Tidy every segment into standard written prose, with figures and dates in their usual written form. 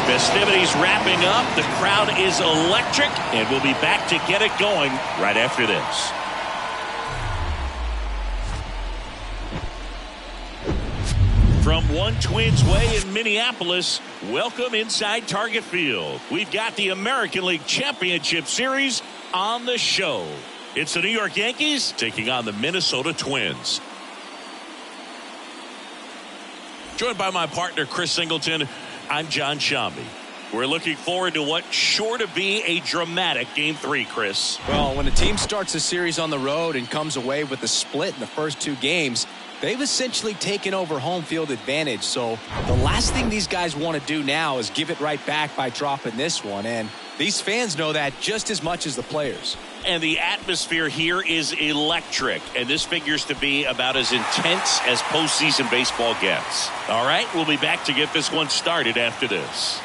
Festivities wrapping up. The crowd is electric, and we'll be back to get it going right after this. From One Twins Way in Minneapolis, welcome inside Target Field. We've got the American League Championship Series on the show. It's the New York Yankees taking on the Minnesota Twins. Joined by my partner, Chris Singleton, I'm John Shambi. We're looking forward to what's sure to be a dramatic Game 3, Chris. Well, when a team starts a series on the road and comes away with a split in the first 2 games, they've essentially taken over home field advantage. So the last thing these guys want to do now is give it right back by dropping this one. And these fans know that just as much as the players. And the atmosphere here is electric. And this figures to be about as intense as postseason baseball gets. All right, we'll be back to get this one started after this.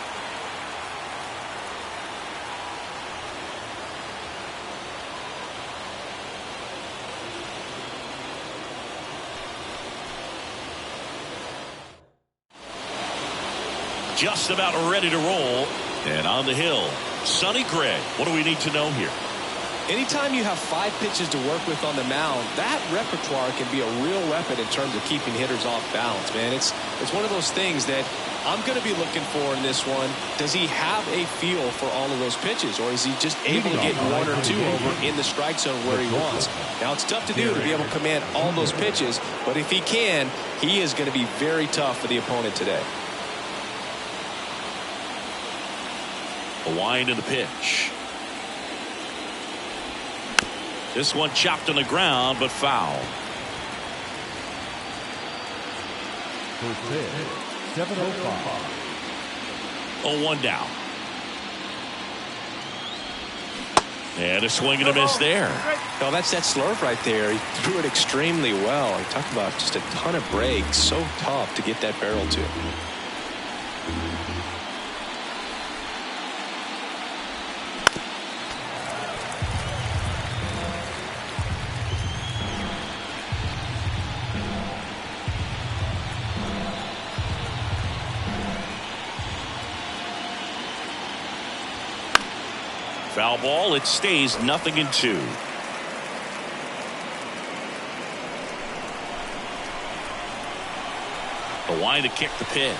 Just about ready to roll. And on the hill, Sonny Gray. What do we need to know here? Anytime you have 5 pitches to work with on the mound, that repertoire can be a real weapon in terms of keeping hitters off balance, man. It's one of those things that I'm going to be looking for in this one. Does he have a feel for all of those pitches, or is he just able to get 1 or 2 over in the strike zone where he wants? Now, it's tough to do to be able to command all those pitches, but if he can, he is going to be very tough for the opponent today. A wind in the pitch. This one chopped on the ground, but foul. 0-1 down. And a swing and a miss there. No, that's that slurve right there. He threw it extremely well. He talked about just a ton of breaks. So tough to get that barrel to. Foul ball. It stays 0-2. A wind to kick the pitch.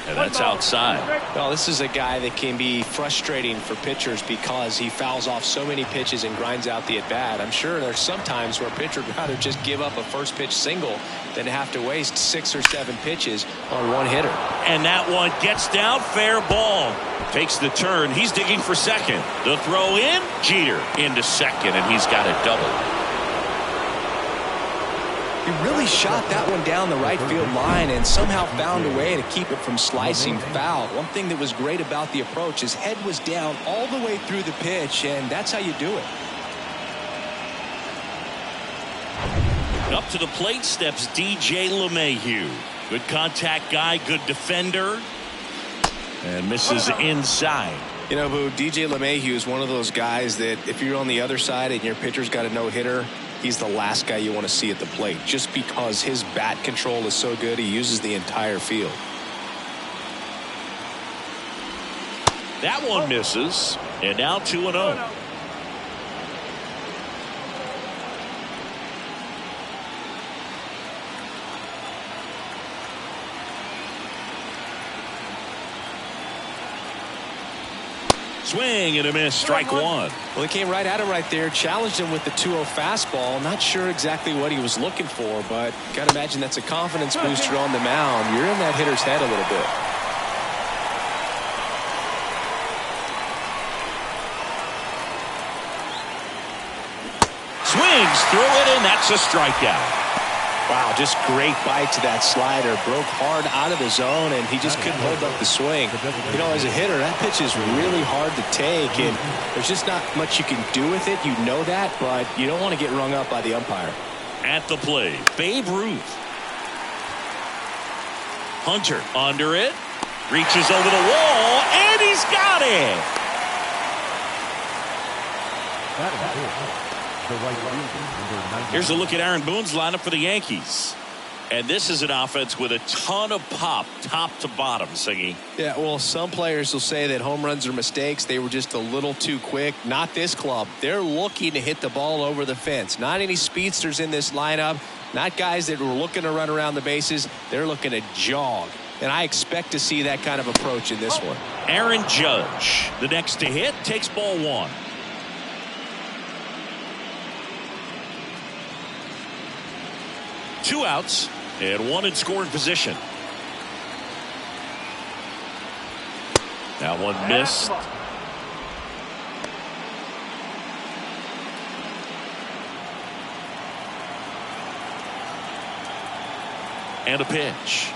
And that's outside. Well, this is a guy that can be frustrating for pitchers because he fouls off so many pitches and grinds out the at-bat. I'm sure there's some times where a pitcher would rather just give up a first pitch single than have to waste 6 or 7 pitches on one hitter. And that one gets down, fair ball. Takes the turn. He's digging for second. The throw in, Jeter into second, and he's got a double. He really shot that one down the right field line and somehow found a way to keep it from slicing foul. One thing that was great about the approach, his head was down all the way through the pitch, and that's how you do it. Up to the plate steps DJ LeMahieu. Good contact guy, good defender. And misses inside. You know, Boo, DJ LeMahieu is one of those guys that if you're on the other side and your pitcher's got a no-hitter, he's the last guy you want to see at the plate just because his bat control is so good. He uses the entire field. That one misses. And now 2-0. Swing and a miss, strike one. Well, he came right at him right there, challenged him with the 2-0 fastball. Not sure exactly what he was looking for, but got to imagine that's a confidence booster on the mound. You're in that hitter's head a little bit. Swings through it, and that's a strikeout. Wow, just great bite to that slider. Broke hard out of the zone, and he just couldn't hold up the swing. You know, as a hitter, that pitch is really hard to take, and there's just not much you can do with it. You know that, but you don't want to get rung up by the umpire. At the plate, Babe Ruth. Hunter under it. Reaches over the wall, and he's got it. That is it. Here's a look at Aaron Boone's lineup for the Yankees. And this is an offense with a ton of pop, top to bottom, Singy. Yeah, well, some players will say that home runs are mistakes. They were just a little too quick. Not this club. They're looking to hit the ball over the fence. Not any speedsters in this lineup. Not guys that were looking to run around the bases. They're looking to jog. And I expect to see that kind of approach in this one. Aaron Judge, the next to hit, takes ball one. Two outs and one in scoring position. That one missed. And a pitch.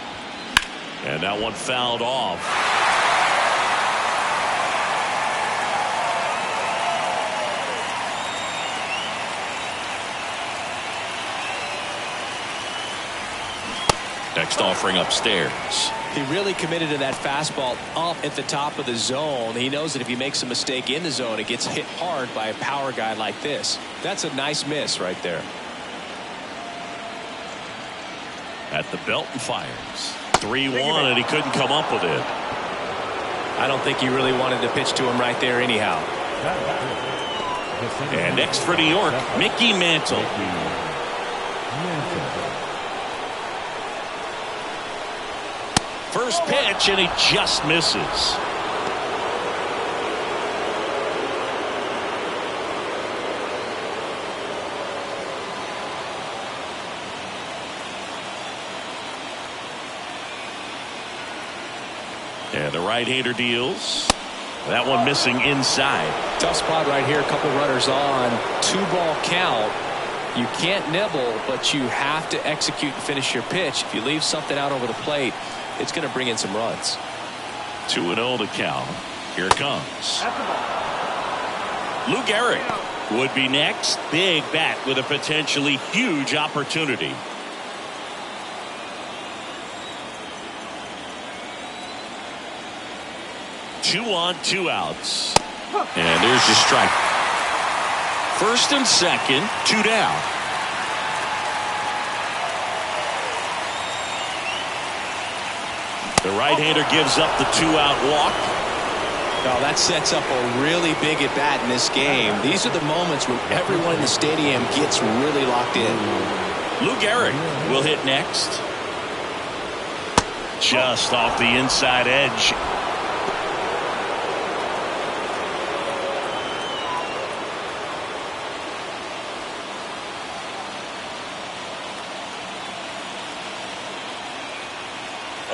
And that one fouled off. Next offering upstairs. He really committed to that fastball up at the top of the zone. He knows that if he makes a mistake in the zone, it gets hit hard by a power guy like this. That's a nice miss right there. At the belt and fires. 3-1, and he couldn't come up with it. I don't think he really wanted to pitch to him right there anyhow. And next for New York, Mickey Mantle. First pitch, and he just misses. And the right-hander deals. That one missing inside. Tough spot right here. A couple runners on. 2-ball count. You can't nibble, but you have to execute and finish your pitch. If you leave something out over the plate, it's going to bring in some runs. 2-0 to count. Here it comes. Lou Gehrig would be next. Big bat with a potentially huge opportunity. Two on, 2 outs. And there's your strike. First and second, 2 down. The right-hander gives up the 2-out walk. Now that sets up a really big at bat in this game. These are the moments when everyone in the stadium gets really locked in. Lou Gehrig will hit next. Just off the inside edge.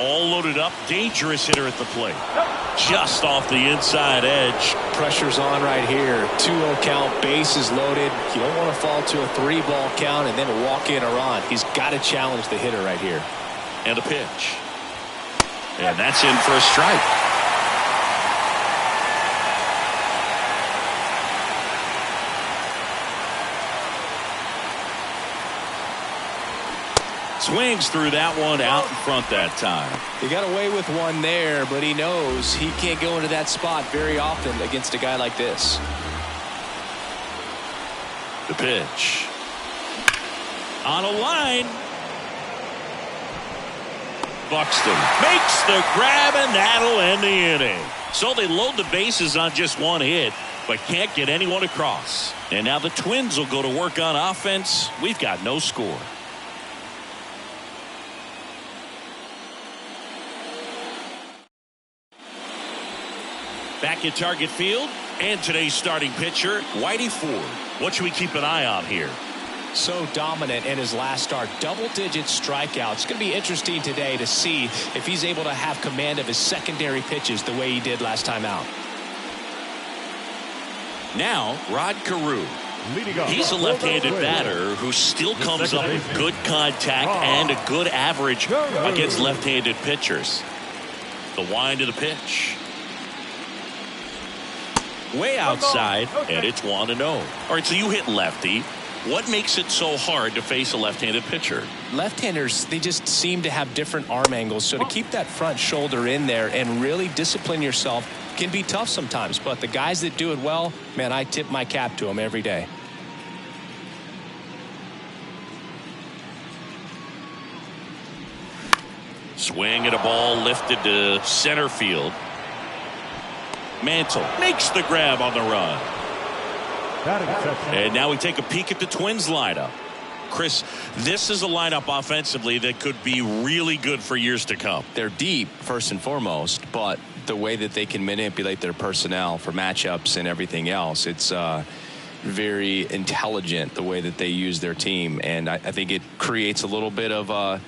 All loaded up, dangerous hitter at the plate. Just off the inside edge. Pressure's on right here. 2-0 count, bases loaded. You don't want to fall to a 3-ball count and then walk in or on. He's got to challenge the hitter right here. And a pitch. And that's in for a strike. Swings through that one out in front that time. He got away with one there, but he knows he can't go into that spot very often against a guy like this. The pitch. On a line. Buxton makes the grab, and that'll end the inning. So they load the bases on just one hit, but can't get anyone across. And now the Twins will go to work on offense. We've got no score. Back at Target Field, and today's starting pitcher, Whitey Ford. What should we keep an eye on here? So dominant in his last start. Double-digit strikeouts. It's going to be interesting today to see if he's able to have command of his secondary pitches the way he did last time out. Now, Rod Carew. He's a left-handed batter who still comes up with good contact and a good average against left-handed pitchers. The wind of the pitch. Way outside, and it's 1-0. All right, so you hit lefty. What makes it so hard to face a left-handed pitcher? Left-handers, they just seem to have different arm angles. So to keep that front shoulder in there and really discipline yourself can be tough sometimes. But the guys that do it well, man, I tip my cap to them every day. Swing at a ball lifted to center field. Mantle makes the grab on the run. And now we take a peek at the Twins lineup. Chris, this is a lineup offensively that could be really good for years to come. They're deep, first and foremost, but the way that they can manipulate their personnel for matchups and everything else, it's very intelligent the way that they use their team. And I think it creates a little bit of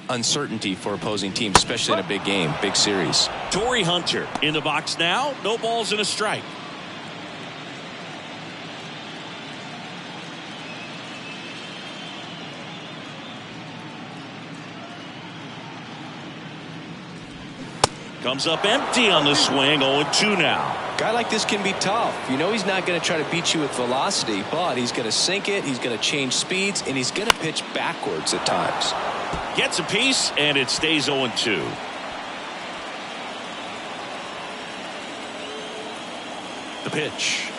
uncertainty for opposing teams, especially in a big game, big series. Torrey Hunter in the box now. No balls and a strike. Comes up empty on the swing. 0-2 now. Guy like this can be tough. You know he's not going to try to beat you with velocity, but he's going to sink it, he's going to change speeds, and he's going to pitch backwards at times. Gets a piece, and it stays 0-2. The pitch.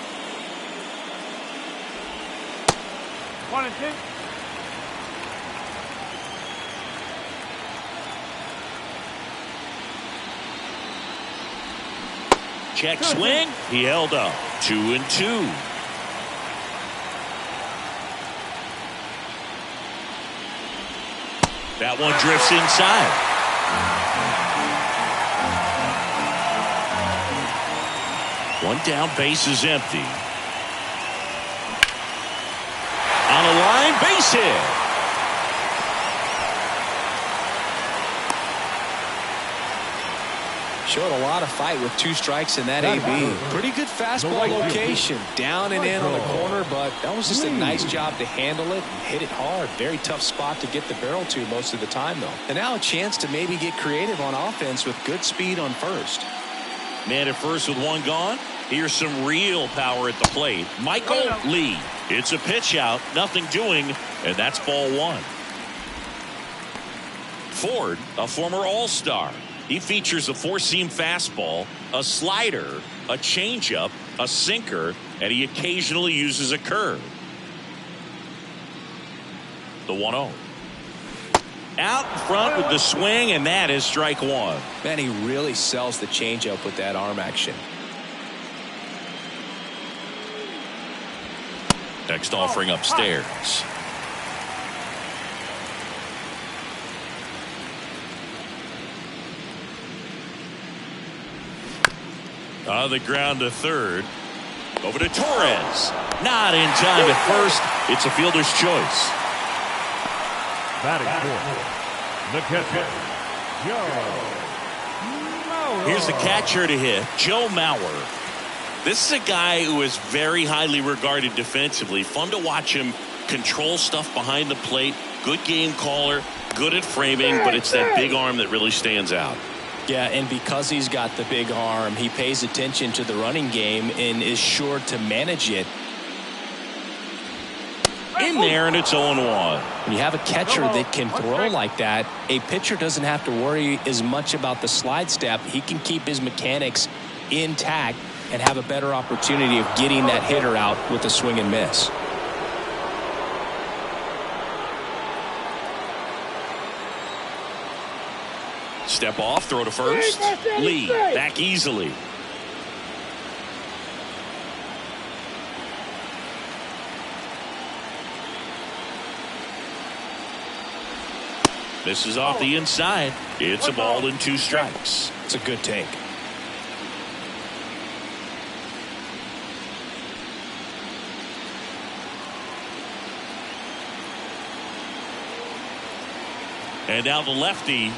1-2. Check swing. He held up. 2-2. That one drifts inside. One down, base is empty. On a line, base hit. Showed a lot of fight with 2 strikes in that AB. Pretty good fastball location. Down and in on the corner, but that was just a nice job to handle it and hit it hard. Very tough spot to get the barrel to most of the time, though. And now a chance to maybe get creative on offense with good speed on first. Man at first with one gone. Here's some real power at the plate. Michael Lee. It's a pitch out. Nothing doing, and that's ball 1. Ford, a former All-Star. He features a 4-seam fastball, a slider, a changeup, a sinker, and he occasionally uses a curve. The 1-0. Out in front with the swing, and that is strike 1. Man, he really sells the changeup with that arm action. Next offering upstairs. On the ground to third. Over to Torres. Not in time at first. It's a fielder's choice. Batting fourth, the catcher, Joe Mauer. Here's the catcher to hit, Joe Mauer. This is a guy who is very highly regarded defensively. Fun to watch him control stuff behind the plate. Good game caller, good at framing, but it's that big arm that really stands out. Yeah, and because he's got the big arm, he pays attention to the running game and is sure to manage it. In there, and it's 0-1. When you have a catcher that can throw like that, a pitcher doesn't have to worry as much about the slide step. He can keep his mechanics intact and have a better opportunity of getting that hitter out with a swing and miss. Step off, throw to first. Lee back easily. This is off the inside. It's a ball and 2 strikes. It's a good take. And now the lefty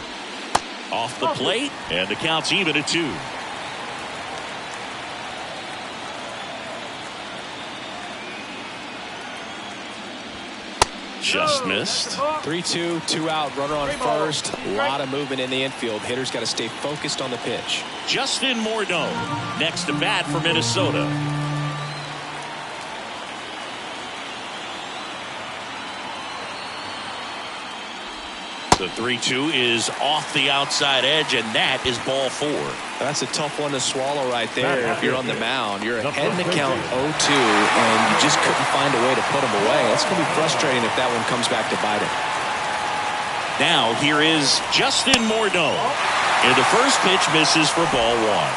off the plate, and the count's even at 2. Just missed. 3-2, 2 out, runner on first. A lot of movement in the infield. Hitter's got to stay focused on the pitch. Justin Morneau next to bat for Minnesota. The 3-2 is off the outside edge, and that is ball 4. That's a tough one to swallow right there. If you're on the mound, you're ahead in the count 0-2, and you just couldn't find a way to put him away. That's going to be frustrating if that one comes back to bite him. Now here is Justin Morneau. And the first pitch misses for ball one.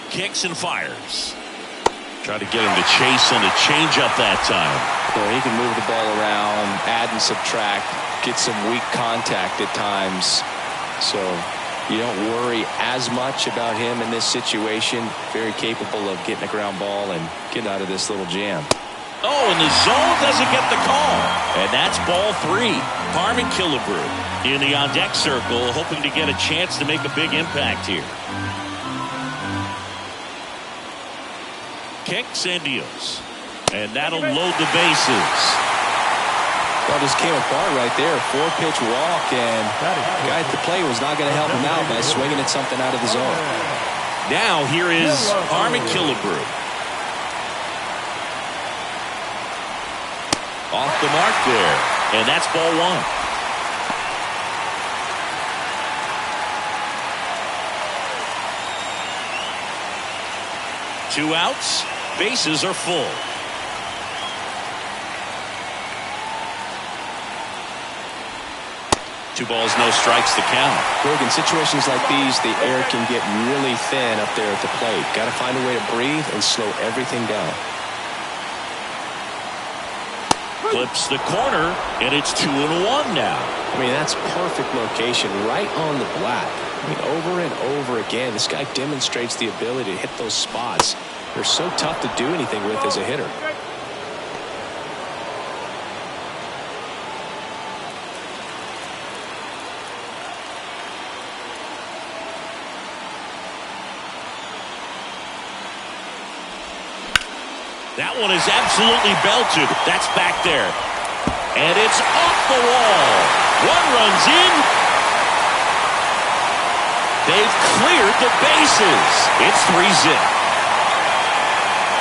Kicks and fires. Try to get him to chase on the changeup that time. Well, he can move the ball around, add and subtract, get some weak contact at times. So you don't worry as much about him in this situation. Very capable of getting a ground ball and getting out of this little jam. Oh, and the zone doesn't get the call. And that's ball three. Harmon Killebrew in the on-deck circle, hoping to get a chance to make a big impact here. Kicks and deals. And that'll load the bases. Well, just came apart right there. 4-pitch walk, and the guy at the plate was not going to help him out by swinging at something out of the zone. Now here is Harmon Killebrew. Off the mark there. And that's ball one. Two outs. Bases are full. Two balls, no strikes to count. Look, in situations like these, the air can get really thin up there at the plate. Got to find a way to breathe and slow everything down. Flips the corner, and it's 2-1 now. I mean, that's perfect location, right on the black. I mean, over and over again, this guy demonstrates the ability to hit those spots. They're so tough to do anything with as a hitter. That one is absolutely belted. That's back there. And it's off the wall. One runs in. They've cleared the bases. It's 3-zip.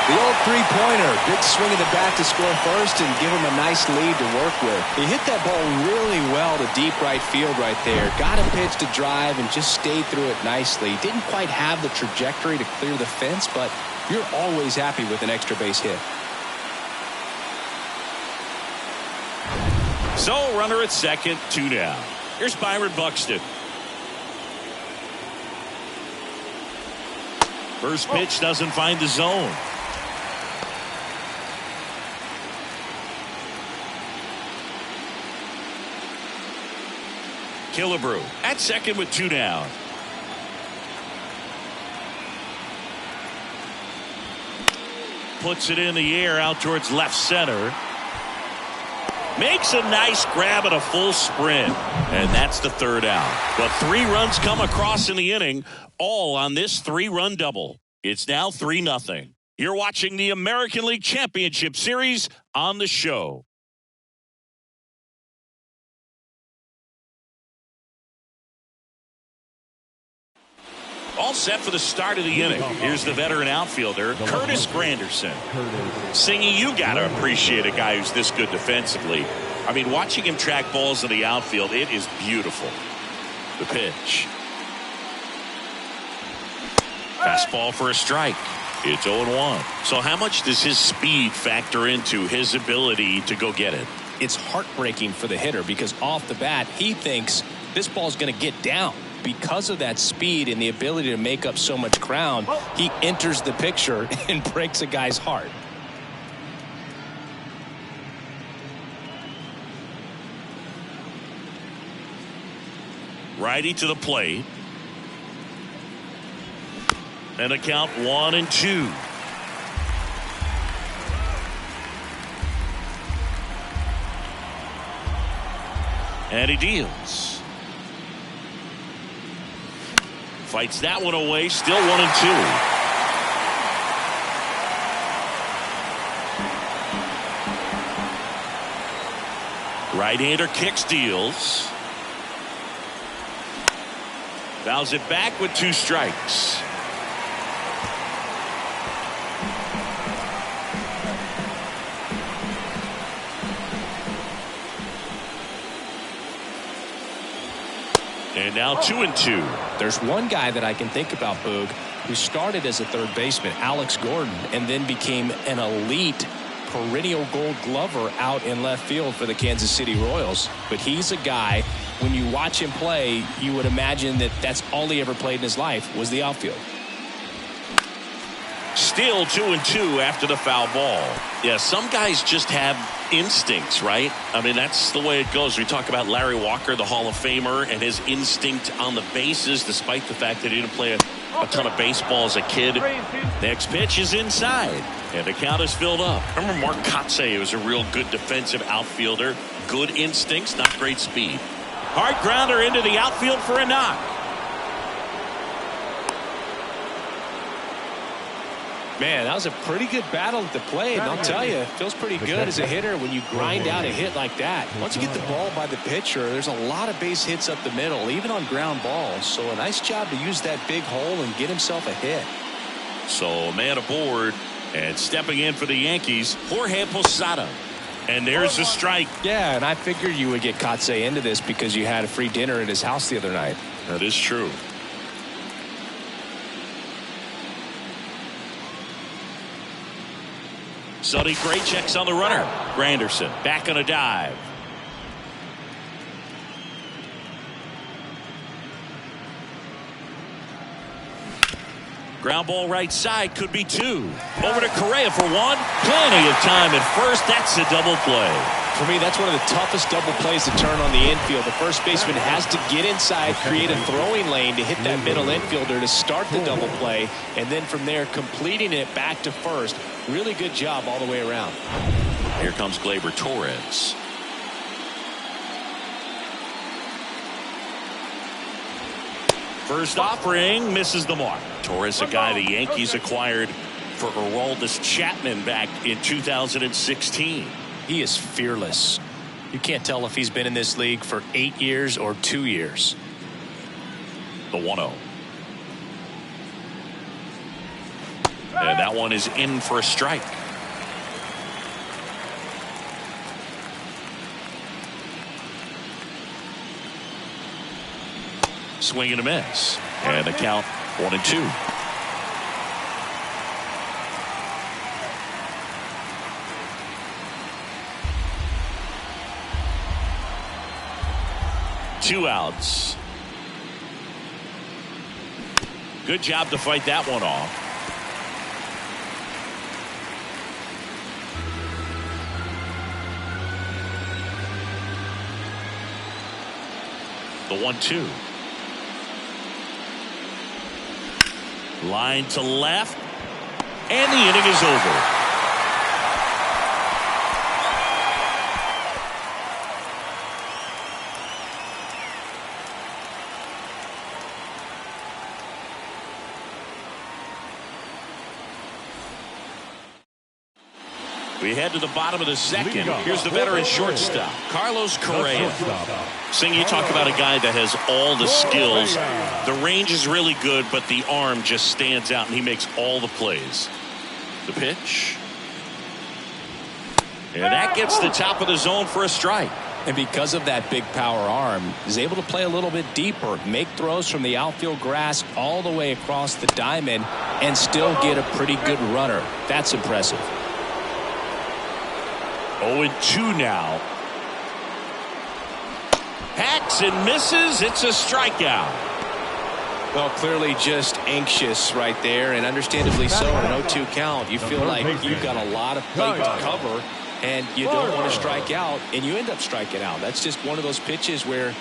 The old three-pointer. Big swing of the bat to score first and give him a nice lead to work with. He hit that ball really well to deep right field right there. Got a pitch to drive and just stayed through it nicely. Didn't quite have the trajectory to clear the fence, but you're always happy with an extra base hit. So, runner at second, 2 down. Here's Byron Buxton. First pitch doesn't find the zone. Killebrew at second with 2 down. Puts it in the air out towards left center. Makes a nice grab at a full sprint. And that's the 3rd out. But 3 runs come across in the inning, all on this 3-run double. It's now 3-0. You're watching the American League Championship Series on the show. All set for the start of the inning. Here's the veteran outfielder, Curtis Granderson. Singy, you got to appreciate a guy who's this good defensively. I mean, watching him track balls in the outfield, it is beautiful. The pitch. Fastball for a strike. It's 0-1. So how much does his speed factor into his ability to go get it? It's heartbreaking for the hitter because off the bat, he thinks this ball's going to get down. Because of that speed and the ability to make up so much ground, he enters the picture and breaks a guy's heart. Righty to the plate. And a count 1-2. And he deals. Fights that one away. Still 1-2. Right-hander kicks, deals. Fouls it back with 2 strikes. And now 2-2. There's one guy that I can think about, Boog, who started as a third baseman, Alex Gordon, and then became an elite perennial Gold Glover out in left field for the Kansas City Royals. But he's a guy, when you watch him play, you would imagine that that's all he ever played in his life was the outfield. Still 2-2 after the foul ball. Yeah, some guys just have instincts, right? I mean, that's the way it goes. We talk about Larry Walker, the Hall of Famer, and his instinct on the bases, despite the fact that he didn't play a ton of baseball as a kid. Next pitch is inside, and the count is filled up. Remember Mark Kotsay was a real good defensive outfielder. Good instincts, not great speed. Hard grounder into the outfield for a knock. Man, that was a pretty good battle at the plate, and I'll tell you, it feels pretty good as a hitter when you grind out a hit like that. Once you get the ball by the pitcher, there's a lot of base hits up the middle, even on ground balls. So a nice job to use that big hole and get himself a hit. So a man aboard, and stepping in for the Yankees, Jorge Posada. And there's the strike. Yeah, and I figured you would get Kotsay into this because you had a free dinner at his house the other night. That is true. Sonny Gray checks on the runner. Granderson back on a dive. Ground ball right side, could be two. Over to Correa for one. Plenty of time at first. That's a double play. For me, that's one of the toughest double plays to turn on the infield. The first baseman has to get inside, create a throwing lane to hit that middle infielder to start the double play, and then from there completing it back to first. Really good job all the way around. Here comes Gleyber Torres. First offering misses the mark. Torres, a guy the Yankees acquired for Aroldis Chapman back in 2016. He is fearless. You can't tell if he's been in this league for 8 years or 2 years. The 1-0. And that one is in for a strike. Swing and a miss. And the count 1-2. Two outs. Good job to fight that one off. The 1-2. Line to left. And the inning is over. We head to the bottom of the second. Here's the veteran shortstop, Carlos Correa. Sing, you talk about a guy that has all the skills. The range is really good, but the arm just stands out, and he makes all the plays. The pitch. And that gets the top of the zone for a strike. And because of that big power arm, he's able to play a little bit deeper, make throws from the outfield grass all the way across the diamond, and still get a pretty good runner. That's impressive. 0-2 now. Hacks and misses. It's a strikeout. Well, clearly just anxious right there, and understandably so. In an 0-2 count, you feel like you've got a lot of plate to cover, and you don't want to strike out, and you end up striking out. That's just one of those pitches where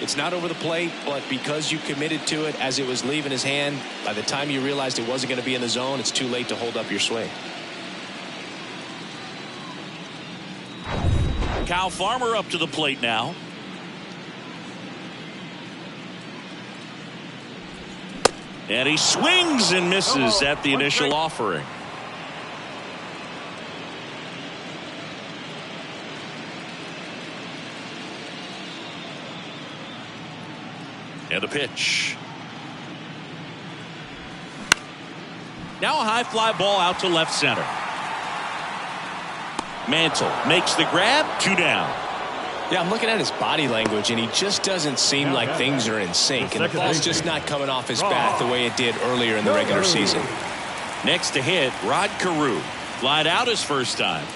it's not over the plate, but because you committed to it as it was leaving his hand, by the time you realized it wasn't going to be in the zone, it's too late to hold up your swing. Kyle Farmer up to the plate now. And he swings and misses at the initial offering. And the pitch. Now a high fly ball out to left center. Mantle makes the grab, 2 down. Yeah, I'm looking at his body language, and he just doesn't seem like things are in sync. And the ball's just not coming off his bat the way it did earlier in the regular season. Next to hit, Rod Carew. Flied out his first time.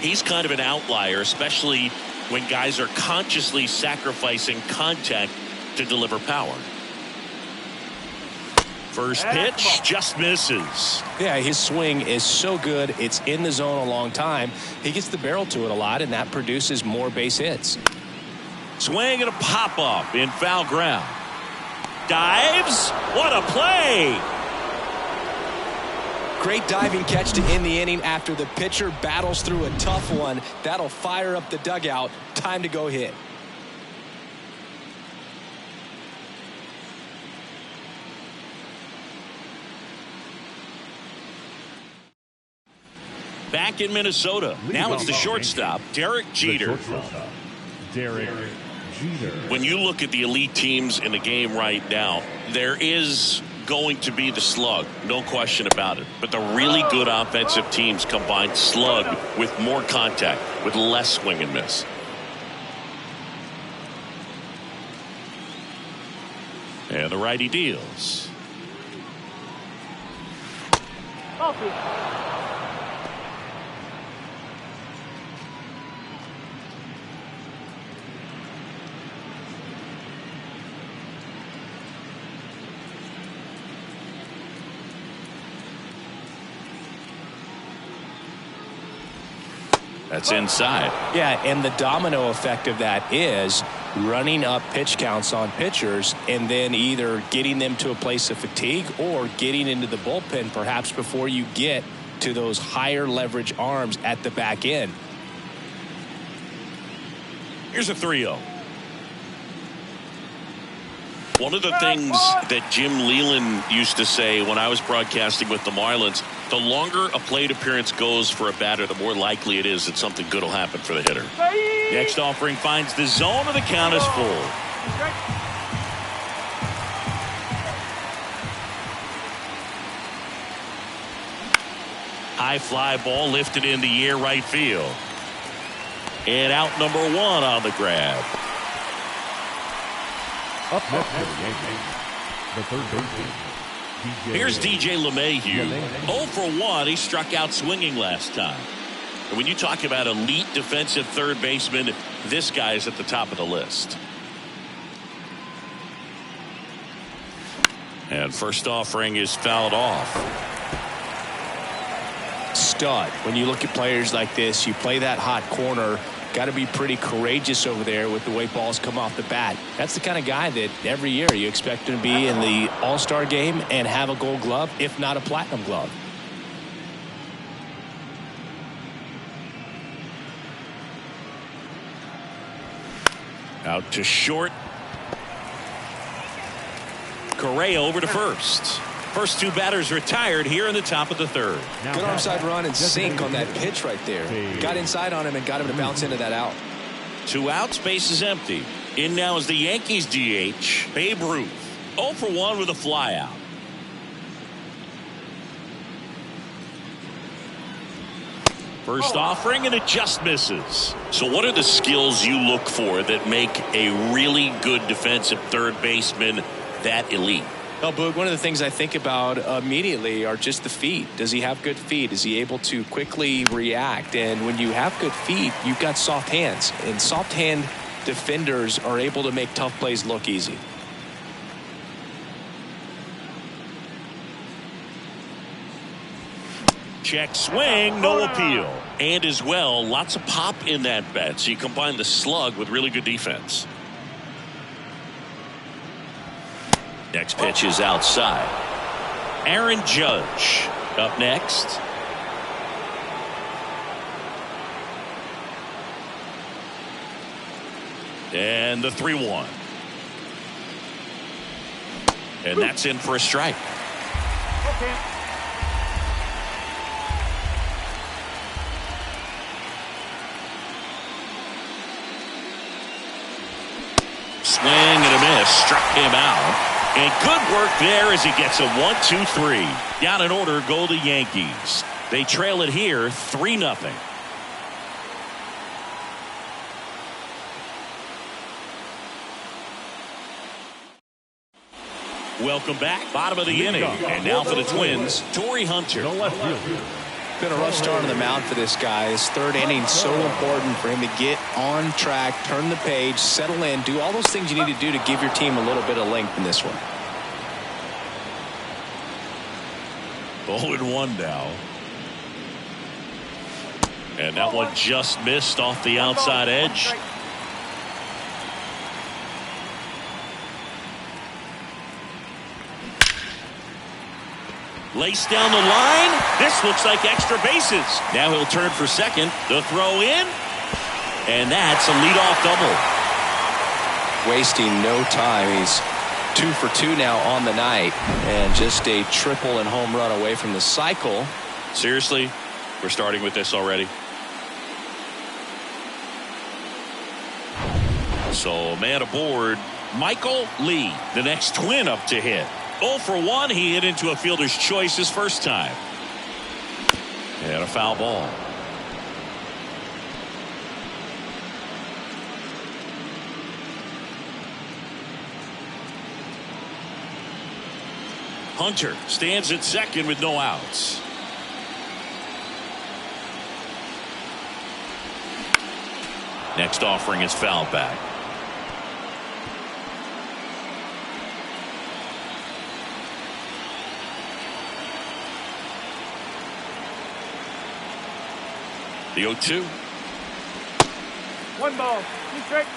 He's kind of an outlier, especially when guys are consciously sacrificing contact to deliver power. First pitch just misses. Yeah, his swing is so good. It's in the zone a long time. He gets the barrel to it a lot, and that produces more base hits. Swing and a pop-up in foul ground. Dives. What a play. Great diving catch to end the inning after the pitcher battles through a tough one. That'll fire up the dugout. Time to go hit. Back in Minnesota. Now it's the shortstop, Derek Jeter. When you look at the elite teams in the game right now, there is going to be the slug, no question about it. But the really good offensive teams combine slug with more contact, with less swing and miss. And the righty deals. That's inside. Yeah, and the domino effect of that is running up pitch counts on pitchers and then either getting them to a place of fatigue or getting into the bullpen perhaps before you get to those higher leverage arms at the back end. Here's a 3-0. One of the things that Jim Leland used to say when I was broadcasting with the Marlins, the longer a plate appearance goes for a batter, the more likely it is that something good will happen for the hitter. Next offering finds the zone, and the count is full. High fly ball lifted in the air right field. And out number 1 on the grab. Up next for the Yankees, the third baseman. Here's DJ LeMahieu. 0 for 1. He struck out swinging last time. And when you talk about elite defensive third baseman, this guy is at the top of the list. And first offering is fouled off. Stud. When you look at players like this, you play that hot corner. Got to be pretty courageous over there with the way balls come off the bat. That's the kind of guy that every year you expect him to be in the All-Star game and have a Gold Glove, if not a Platinum Glove. Out to short. Correa over to first. First 2 batters retired here in the top of the third. Good onside run and sink on that pitch right there. Got inside on him and got him to bounce into that out. 2 outs, base is empty. In now is the Yankees DH, Babe Ruth. 0 for 1 with a fly out. First offering, and it just misses. So what are the skills you look for that make a really good defensive third baseman that elite? Well, Boog, one of the things I think about immediately are just the feet. Does he have good feet? Is he able to quickly react? And when you have good feet, you've got soft hands. And soft hand defenders are able to make tough plays look easy. Check swing, no appeal. And as well, lots of pop in that bat. So you combine the slug with really good defense. Next pitch is outside. Aaron Judge up next. And the 3-1. And that's in for a strike. Okay. Swing and a miss. Struck him out. And good work there as he gets a 1-2-3. Down in order go the Yankees. They trail it here 3-0. Welcome back. Bottom of the inning. And now for the Twins, Torrey Hunter. The left fielder. Been a rough start on the mound for this guy. His third inning so important for him to get on track, turn the page, settle in, do all those things you need to do to give your team a little bit of length in this one. 0-1 now. And that one just missed off the outside edge. Laced down the line. This looks like extra bases. Now he'll turn for second. The throw in. And that's a leadoff double. Wasting no time. He's 2 for 2 now on the night. And just a triple and home run away from the cycle. Seriously, we're starting with this already. So man aboard, Michael Lee, the next Twin up to hit. 0 for 1, he hit into a fielder's choice his first time. And a foul ball. Hunter stands at second with no outs. Next offering is fouled back. The 0-2. 1 ball. 2 strikes.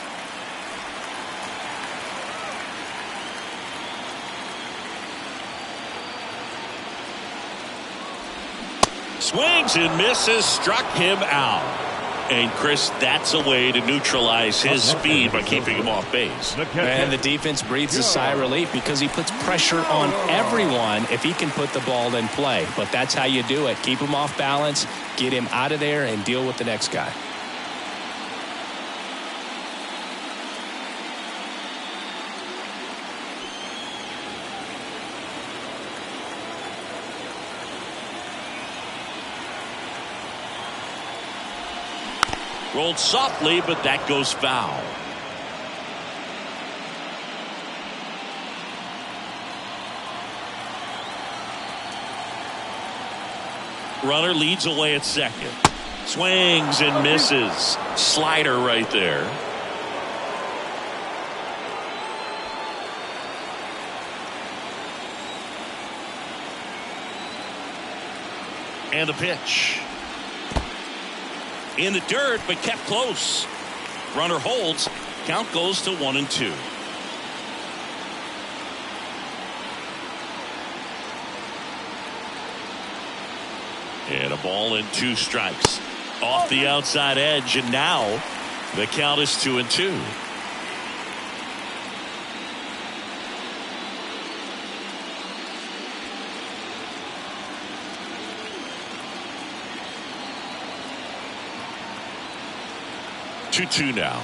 Swings and misses, struck him out. And Chris, that's a way to neutralize his speed by keeping him off base. And the defense breathes a sigh of relief because he puts pressure on everyone if he can put the ball in play. But that's how you do it. Keep him off balance, get him out of there, and deal with the next guy. Rolled softly, but that goes foul. Runner leads away at second. Swings and misses. Slider right there. And a pitch. In the dirt, but kept close. Runner holds. Count goes to 1-2. And a ball and 2 strikes. Off the outside edge, and now the count is 2-2. Two now.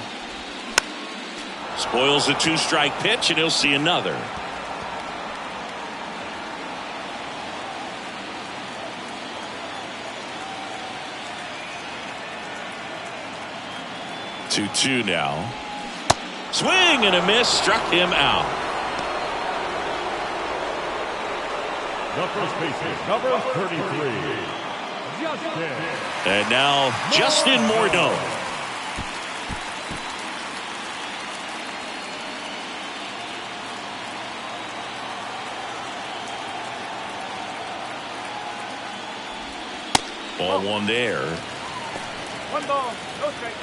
Spoils the 2-strike pitch, and he'll see another. Two now. Swing and a miss, struck him out. The first baseman, number 33. Justin. And now Justin Morneau. Ball 1 there. 1 ball. No strike.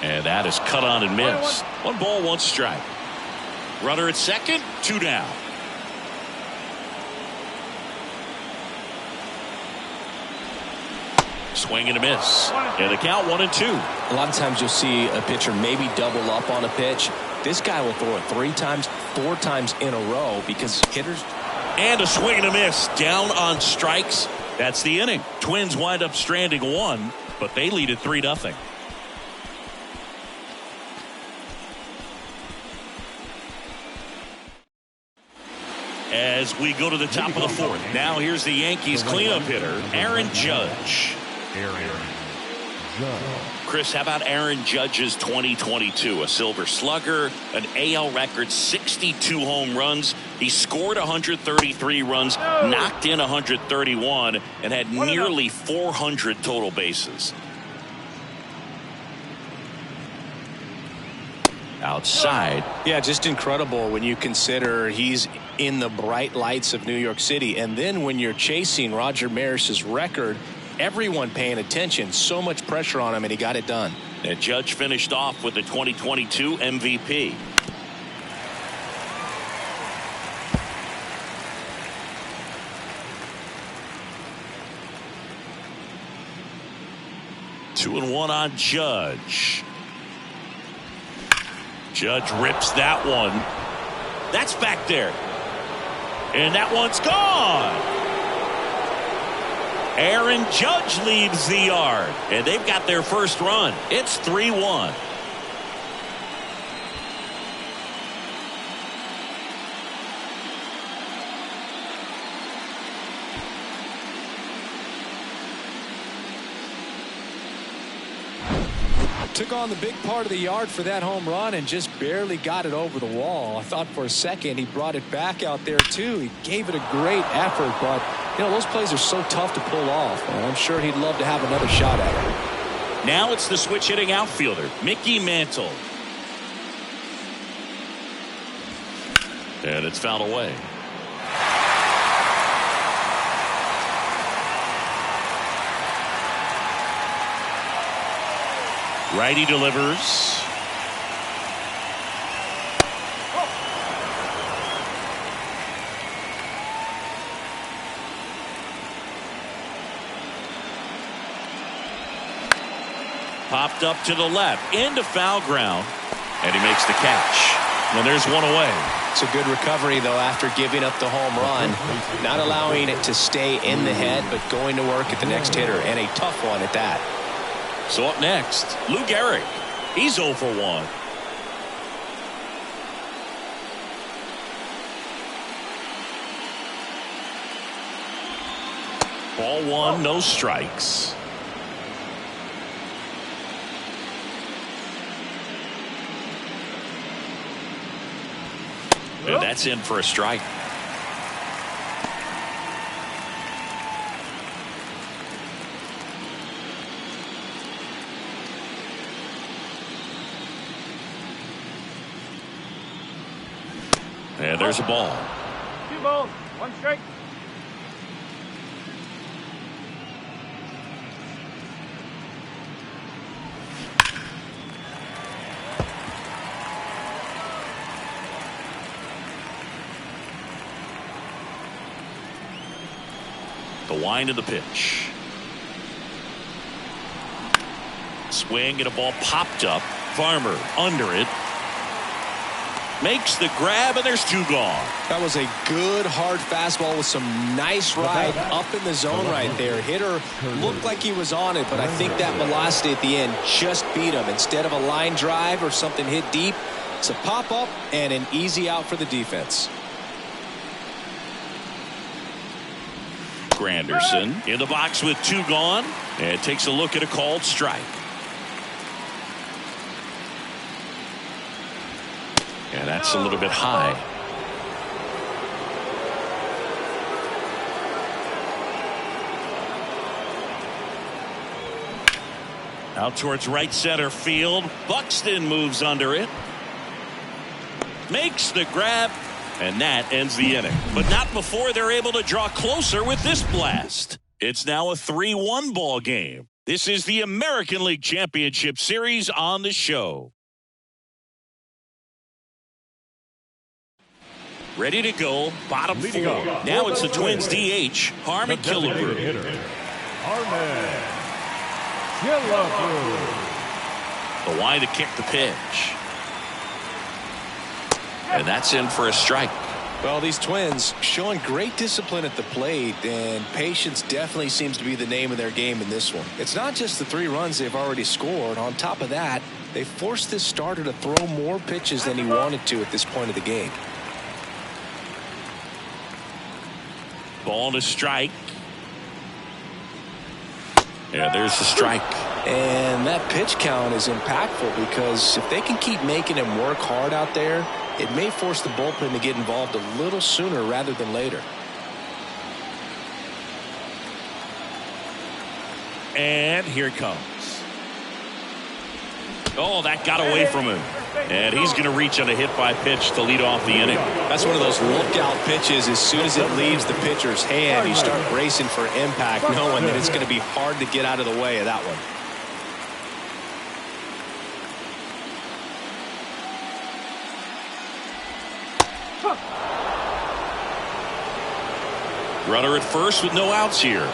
And that is cut on and missed. 1 ball, 1 strike. Runner at second, 2 down. Swing and a miss. And the count 1-2. A lot of times you'll see a pitcher maybe double up on a pitch. This guy will throw it 3 times, 4 times in a row because hitters. And a swing and a miss. Down on strikes. That's the inning. Twins wind up stranding 1, but they lead at 3-0. as we go to the top of the fourth. Now here's the Yankees cleanup hitter, Aaron Judge. Chris, how about Aaron Judge's 2022? A Silver Slugger, an AL record 62 home runs. He scored 133 runs, knocked in 131, and had nearly 400 total bases. Outside. Yeah, just incredible when you consider he's in the bright lights of New York City. And then when you're chasing Roger Maris's record, everyone paying attention, so much pressure on him, and he got it done. And Judge finished off with the 2022 MVP. Two and one on Judge. Judge rips that one. That's back there. And that one's gone. Aaron Judge leaves the yard. And they've got their first run. It's 3-1. Took on the big part of the yard for that home run and just barely got it over the wall. I thought for a second he brought it back out there too. He gave it a great effort, but you know, those plays are so tough to pull off, and I'm sure he'd love to have another shot at it. Now it's the switch hitting outfielder, Mickey Mantle. And it's fouled away. Righty delivers. Popped up to the left into foul ground, and he makes the catch. And there's one away. It's a good recovery, though, after giving up the home run. Not allowing it to stay in the head, but going to work at the next hitter, and a tough one at that. So up next, Lou Gehrig. He's 0 for 1. Ball one, no strikes. And that's in for a strike. And there's a ball. 2 balls, 1 strike. The wind of the pitch. Swing and a ball popped up. Farmer under it. Makes the grab, and there's 2 gone. That was a good hard fastball with some nice ride up in the zone right there. Hitter looked like he was on it, but I think that velocity at the end just beat him. Instead of a line drive or something hit deep, it's a pop up and an easy out for the defense. Granderson in the box with 2 gone, and takes a look at a called strike. And that's a little bit high. Out towards right center field. Buxton moves under it. Makes the grab. And that ends the inning. But not before they're able to draw closer with this blast. It's now a 3-1 ball game. This is the American League Championship Series on the show. Ready to go, bottom 4. Now it's the Twins DH, Harmon Killebrew. The wind to kick the pitch. And that's in for a strike. Well, these Twins showing great discipline at the plate, and patience definitely seems to be the name of their game in this one. It's not just the 3 runs they've already scored. On top of that, they forced this starter to throw more pitches than he wanted to at this point of the game. Ball and a strike. Yeah, there's the strike. And that pitch count is impactful because if they can keep making him work hard out there, it may force the bullpen to get involved a little sooner rather than later. And here it comes. Oh, that got away from him. And he's going to reach on a hit by pitch to lead off the inning. That's one of those lookout pitches. As soon as it leaves the pitcher's hand, you start bracing for impact, knowing that it's going to be hard to get out of the way of that one. Runner at first with no outs here.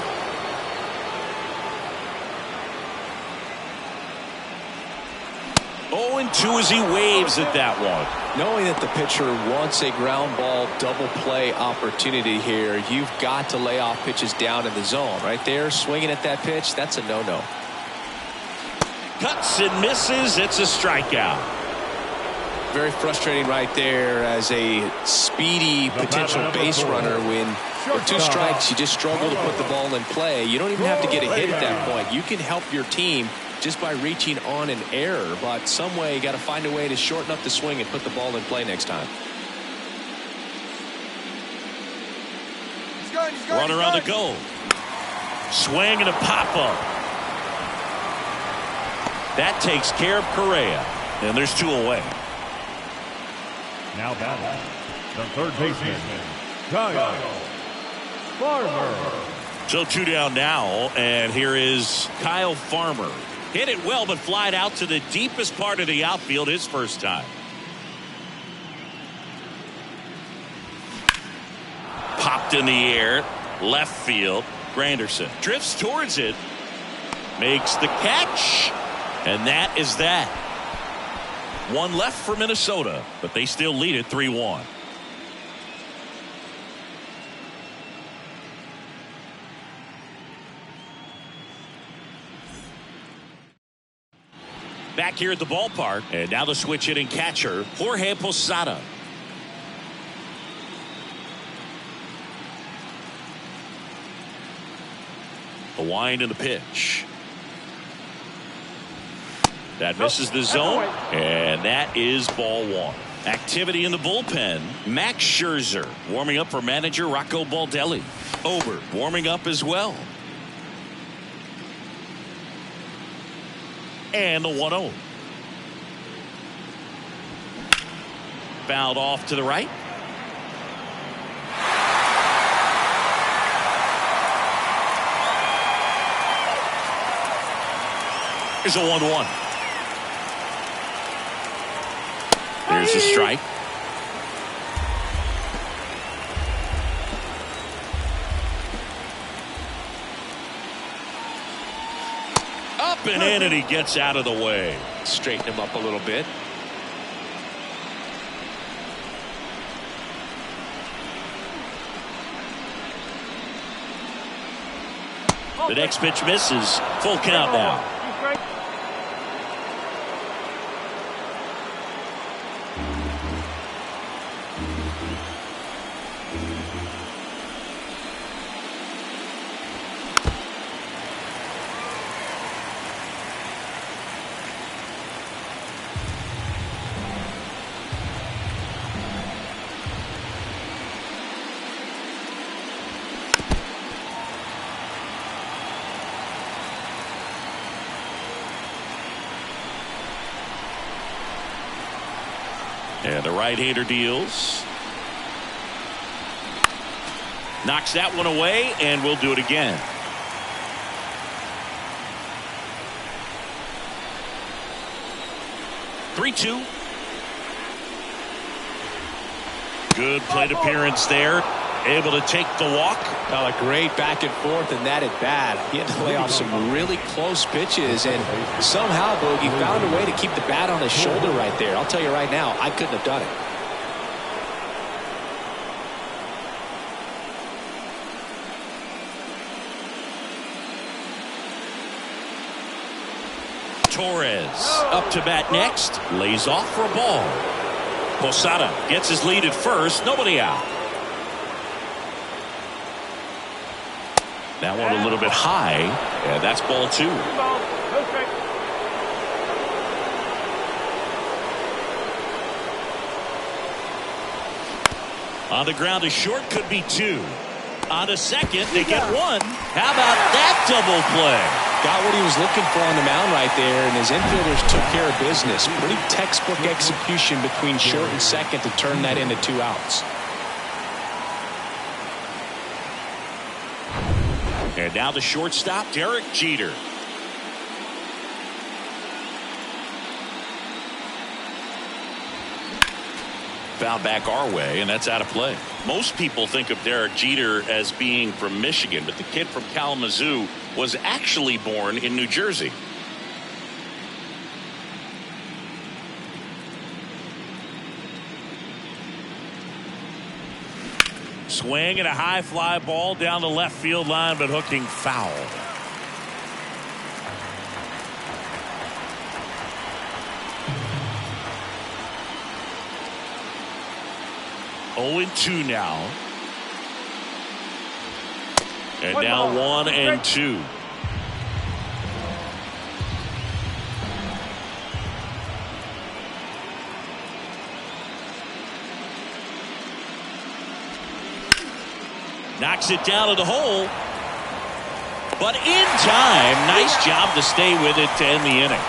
Oh, and 2 as he waves at that one. Knowing that the pitcher wants a ground ball double play opportunity here, you've got to lay off pitches down in the zone. Right there, swinging at that pitch, that's a no-no. Cuts and misses. It's a strikeout. Very frustrating right there as a speedy potential base runner. When with 2 strikes, you just struggle to put the ball in play. You don't even have to get a hit at that point. You can help your team just by reaching on an error, but some way you got to find a way to shorten up the swing and put the ball in play next time. Runner on the go. Swing and a pop-up. That takes care of Correa. And there's 2 away. Now batting, the third baseman, Kyle Farmer. So 2 down now, and here is Kyle Farmer. Hit it well, but flied out to the deepest part of the outfield his first time. Popped in the air, left field. Granderson drifts towards it, makes the catch, and that is that. 1 left for Minnesota, but they still lead it 3-1. Back here at the ballpark, and now the switch hitting catcher, Jorge Posada. The wind and the pitch. That misses the zone, and that is ball 1. Activity in the bullpen. Max Scherzer warming up for manager Rocco Baldelli. Ober warming up as well. And the 1-0. Fouled off to the right. Here's a 1-1. There's a strike. Up and in, and he gets out of the way. Straighten him up a little bit. The next pitch misses. Full count now. And the right-hander deals. Knocks that one away, and we'll do it again. Three-two. Good plate appearance there. Able to take the walk. Well, a great back and forth, and that at bat. He had to lay off some really close pitches, and somehow, Bogey found a way to keep the bat on his shoulder right there. I'll tell you right now, I couldn't have done it. Torres up to bat next. Lays off for a ball. Posada gets his lead at first. Nobody out. That one a little bit high, and that's ball 2. 2 balls, no strikes. On the ground to short, could be 2. On to second, they get 1. How about that double play? Got what he was looking for on the mound right there, and his infielders took care of business. Pretty textbook execution between short and second to turn that into 2 outs. And now the shortstop, Derek Jeter. Foul back our way, and that's out of play. Most people think of Derek Jeter as being from Michigan, but the kid from Kalamazoo was actually born in New Jersey. Swing and a high fly ball down the left field line, but hooking foul. Oh and 2 now. And now 1 and 2. Knocks it down to the hole. But in time, nice job to stay with it to end the inning.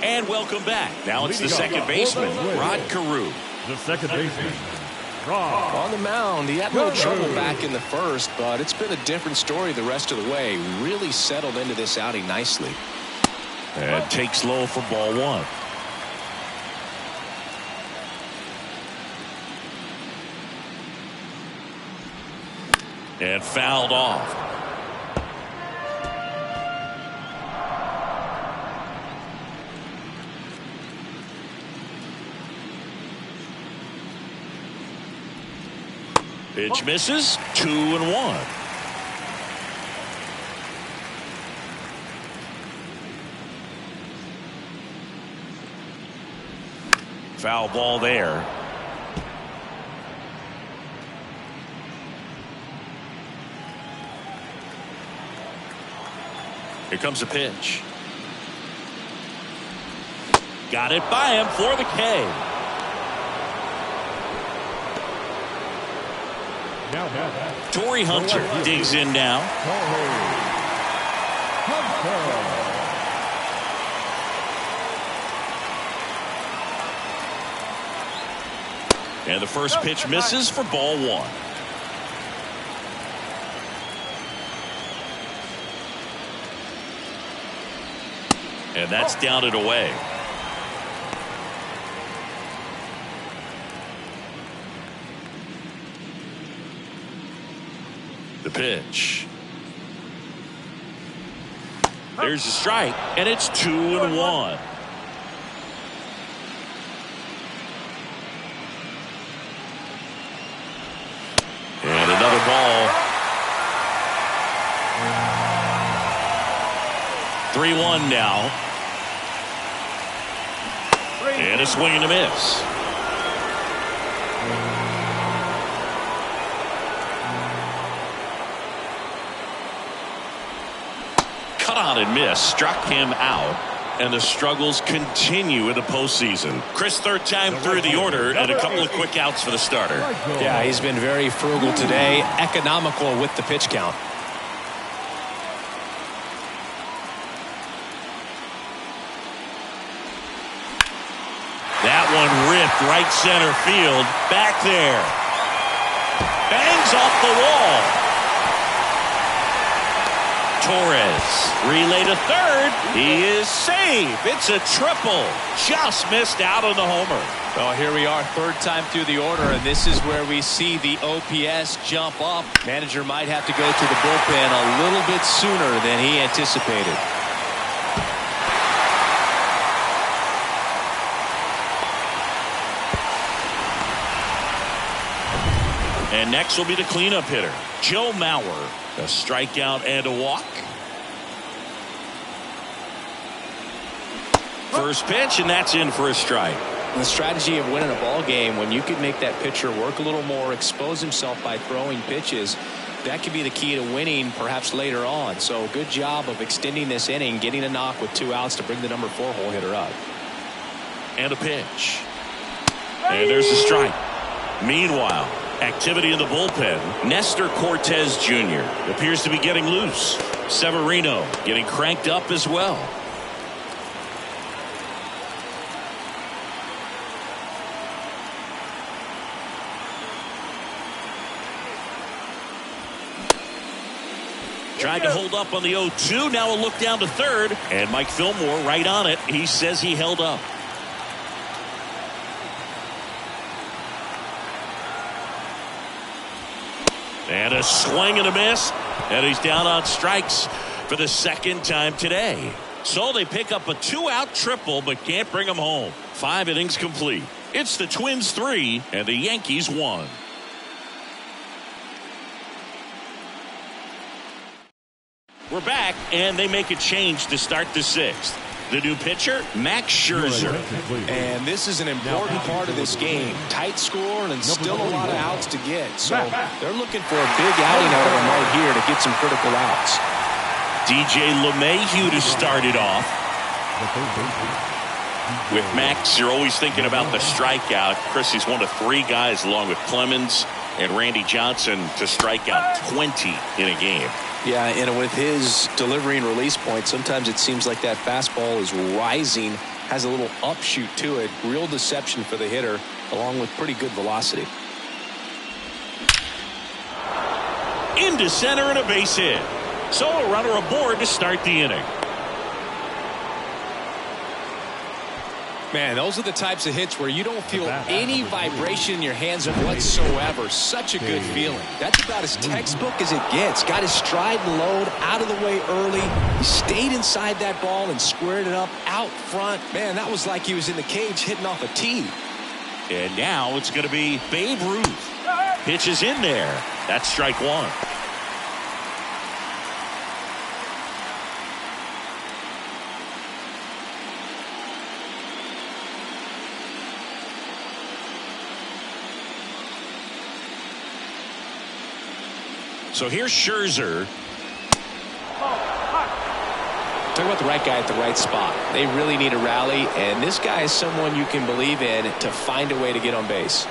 And welcome back. Now it's the second baseman, Rod Carew. The second baseman, Rod. On the mound, he had a little trouble back in the first, but it's been a different story the rest of the way. Really settled into this outing nicely. And takes low for ball 1. And fouled off. Pitch misses. 2-1. Foul ball there. Here comes a pitch. Got it by him for the K. Torrey Hunter digs in now. And the first pitch misses for ball 1. And that's down and away. The pitch. There's a strike, and it's 2-1. And another ball. 3-1 now. And a swing and a miss. Cut on and miss. Struck him out. And the struggles continue in the postseason. Chris, third time through the order, and a couple of quick outs for the starter. Yeah, he's been very frugal today. Economical with the pitch count. That one ripped right center field. Back there. Bangs off the wall. Torres. Relay to third. He is safe. It's a triple. Just missed out on the homer. Well, here we are, third time through the order, and this is where we see the OPS jump up. Manager might have to go to the bullpen a little bit sooner than he anticipated. And next will be the cleanup hitter, Joe Mauer. A strikeout and a walk. first pitch, and that's in for a strike. The strategy of winning a ball game, when you can make that pitcher work a little more, expose himself by throwing pitches, that could be the key to winning perhaps later on. So good job of extending this inning, getting a knock with 2 outs to bring the number 4 hole hitter up. And a pitch. And there's a strike. Meanwhile, activity in the bullpen. Nestor Cortez Jr. appears to be getting loose. Severino getting cranked up as well. Tried to hold up on the 0-2. Now a look down to third. And Mike Fillmore right on it. He says he held up. And a swing and a miss. And he's down on strikes for the second time today. So they pick up a 2-out triple but can't bring him home. 5 innings complete. It's the Twins 3 and the Yankees 1. We're back, and they make a change to start the 6th. The new pitcher, Max Scherzer. And this is an important part of this game. Tight score and still a lot of outs to get. So they're looking for a big outing out of him right here to get some critical outs. DJ LeMahieu to start it off. With Max, you're always thinking about the strikeout. Chris, he's one of 3 guys along with Clemens and Randy Johnson to strike out 20 in a game. Yeah, and with his delivery and release point, sometimes it seems like that fastball is rising, has a little upshoot to it. Real deception for the hitter, along with pretty good velocity. Into center and a base hit. So a runner aboard to start the inning. Man, those are the types of hits where you don't feel any vibration in your hands whatsoever. Such a good feeling. That's about as textbook as it gets. Got his stride and load out of the way early. He stayed inside that ball and squared it up out front. Man, that was like he was in the cage hitting off a tee. And now it's going to be Babe Ruth. Pitches in there. That's strike 1. So here's Scherzer. Talk about the right guy at the right spot. They really need a rally, and this guy is someone you can believe in to find a way to get on base.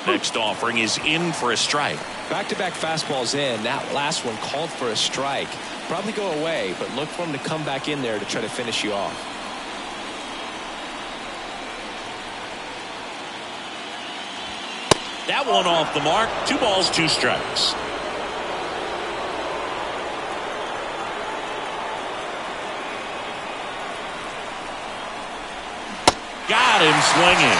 Next offering is in for a strike. Back-to-back fastballs in. That last one called for a strike. Probably go away, but look for him to come back in there to try to finish you off. That one off the mark. 2 balls, 2 strikes. Got him swinging.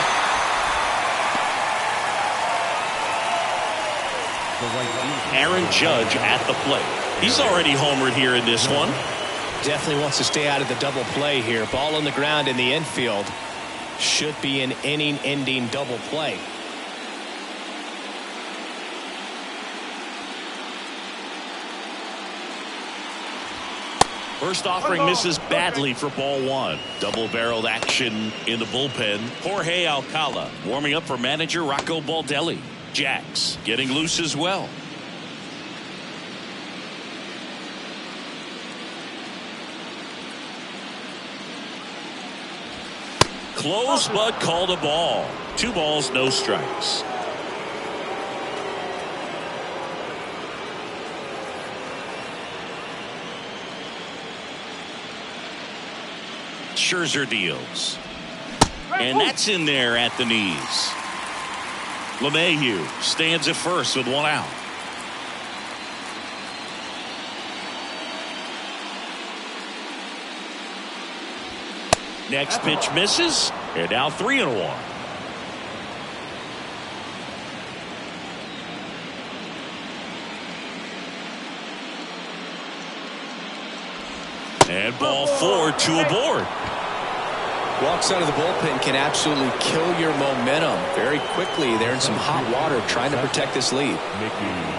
Aaron Judge at the plate. He's already homered here in this one. Definitely wants to stay out of the double play here. Ball on the ground in the infield. Should be an inning-ending double play. First offering misses badly for ball 1. Double-barreled action in the bullpen. Jorge Alcala warming up for manager Rocco Baldelli. Jax getting loose as well. Close but called a ball. 2 balls, no strikes. Scherzer deals. And that's in there at the knees. LeMahieu stands at first with 1 out. Next pitch misses. And now 3-1. And ball 4, 2 aboard. Walks out of the bullpen can absolutely kill your momentum very quickly. They're in some hot water trying to protect this lead.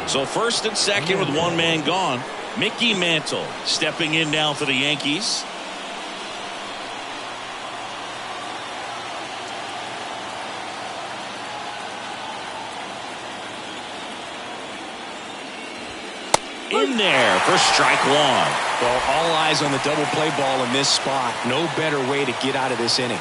So first and second with one man gone. Mickey Mantle stepping in now for the Yankees. In there for strike one. Well, all eyes on the double play ball in this spot. No better way to get out of this inning.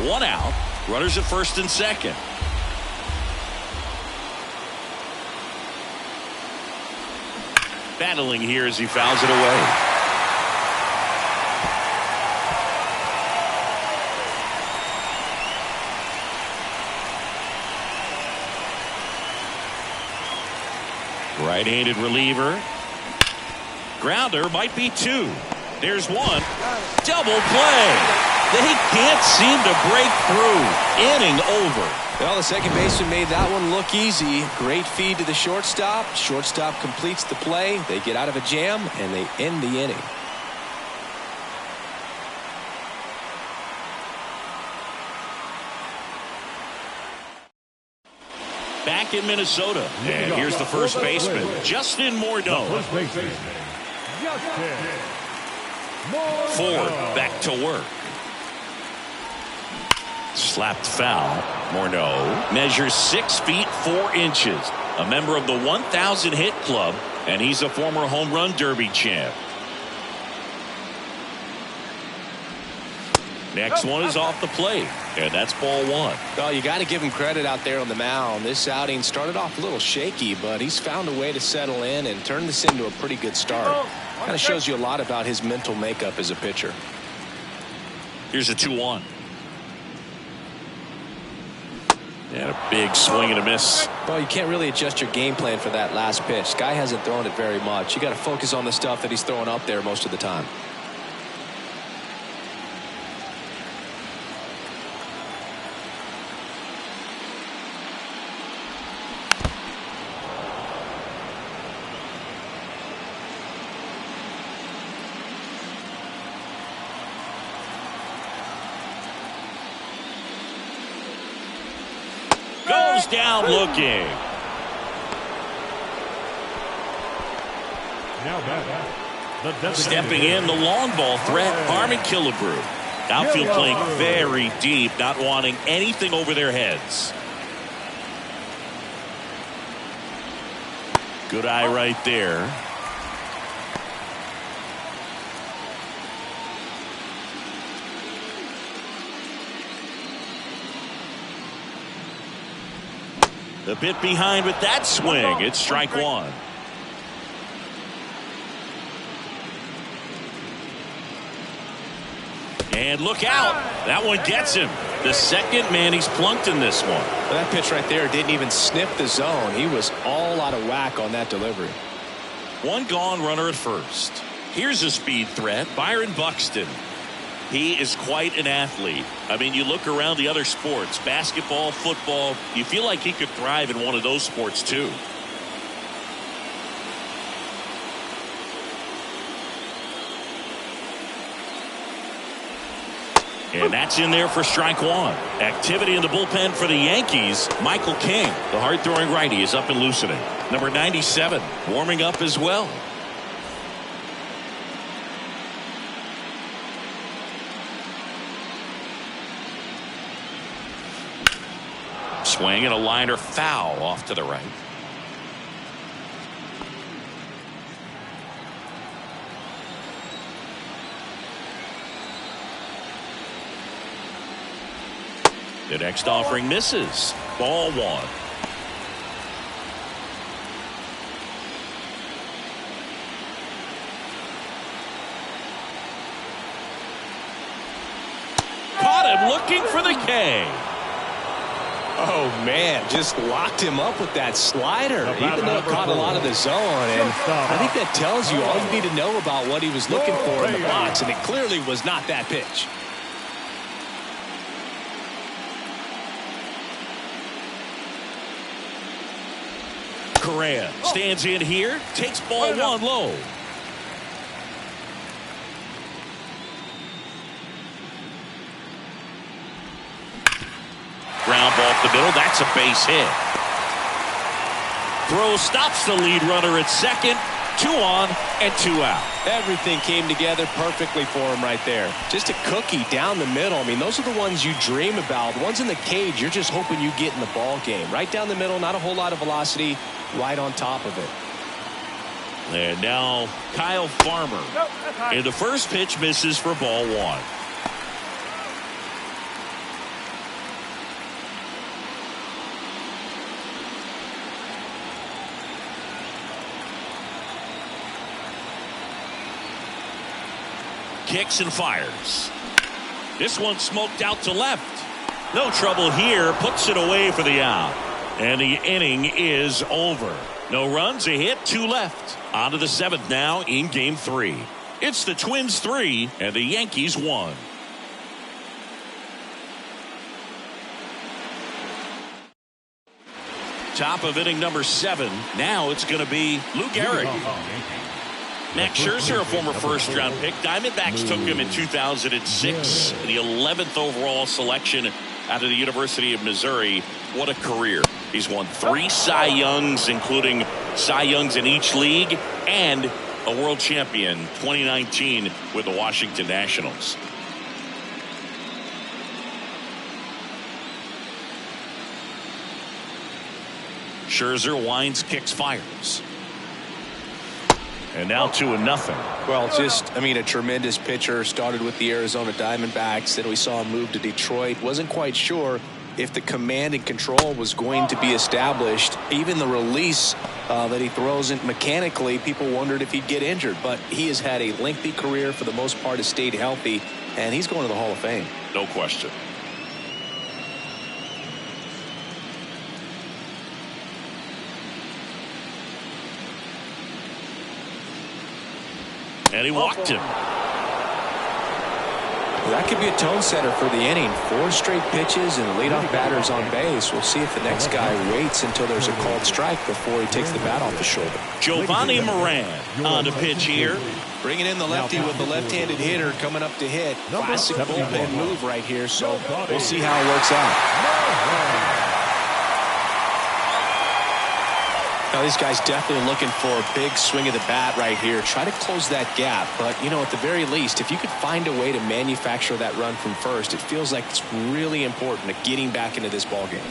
One out. Runners at first and second. Battling here as he fouls it away. Right-handed reliever. Grounder might be two. There's one. Double play. They can't seem to break through. Inning over. Well, the second baseman made that one look easy. Great feed to the shortstop. Shortstop completes the play. They get out of a jam, and they end the inning. Back in Minnesota. And here's the first baseman, Justin Morneau. Ford back to work. Slapped foul. Morneau measures 6 feet 4 inches. A member of the 1,000 hit club, and he's a former home run derby champ. Next one is off the plate, and that's ball one. Well, you got to give him credit out there on the mound. This outing started off a little shaky, but he's found a way to settle in and turn this into a pretty good start. Kind of shows you a lot about his mental makeup as a pitcher. Here's a 2-1. And a big swing and a miss. Well, you can't really adjust your game plan for that last pitch. Guy hasn't thrown it very much. You got to focus on the stuff that he's throwing up there most of the time. Goes down looking. Stepping in, the long ball threat, Harmon Killebrew. Outfield playing very deep, not wanting anything over their heads. Good eye right there. A bit behind with that swing. It's strike one. And look out. That one gets him. The second man he's plunked in this one. Well, that pitch right there didn't even sniff the zone. He was all out of whack on that delivery. One gone, runner at first. Here's a speed threat, Byron Buxton. He is quite an athlete. I mean, you look around the other sports, basketball, football, you feel like he could thrive in one of those sports too. And that's in there for strike one. Activity in the bullpen for the Yankees. Michael King, the hard-throwing righty, is up and loosening. Number 97, warming up as well. Swing and a liner foul off to the right. The next offering misses. Ball one. Caught him looking for the K. Oh, man, just locked him up with that slider, even though it caught a lot of the zone. And I think that tells you all you need to know about what he was looking for in the box, and it clearly was not that pitch. Correa stands in here, takes ball one low. Ground ball up the middle. That's a base hit. Throw stops the lead runner at second. 2 on and 2 out. Everything came together perfectly for him right there. Just a cookie down the middle. I mean, those are the ones you dream about. The ones in the cage, you're just hoping you get in the ball game. Right down the middle, not a whole lot of velocity, right on top of it. And now Kyle Farmer. And the first pitch misses for ball 1. Kicks and fires. This one smoked out to left. No trouble here. Puts it away for the out. And the inning is over. No runs, a hit, 2 left. On to the 7th now in game 3. It's the Twins 3 and the Yankees 1. Top of inning number 7. Now it's going to be Lou Gehrig. Max Scherzer, a former first-round pick. Diamondbacks took him in 2006. The 11th overall selection out of the University of Missouri. What a career. He's won 3 Cy Youngs, including Cy Youngs in each league, and a world champion 2019 with the Washington Nationals. Scherzer winds, kicks, fires. And now 2-0. Well, just, I mean, a tremendous pitcher. Started with the Arizona Diamondbacks. Then we saw him move to Detroit. Wasn't quite sure if the command and control was going to be established. Even the release that he throws in mechanically, people wondered if he'd get injured. But he has had a lengthy career. For the most part, has stayed healthy. And he's going to the Hall of Fame. No question. And he walked him. That could be a tone setter for the inning. 4 straight pitches and leadoff batters on base. We'll see if the next guy waits until there's a called strike before he takes the bat off the shoulder. Giovanni Moran on the pitch here. Bringing in the lefty with the left-handed hitter coming up to hit. Classic bullpen move right here, so we'll see how it works out. Now, these guys definitely looking for a big swing of the bat right here. Try to close that gap. But, you know, at the very least, if you could find a way to manufacture that run from first, it feels like it's really important to getting back into this ballgame.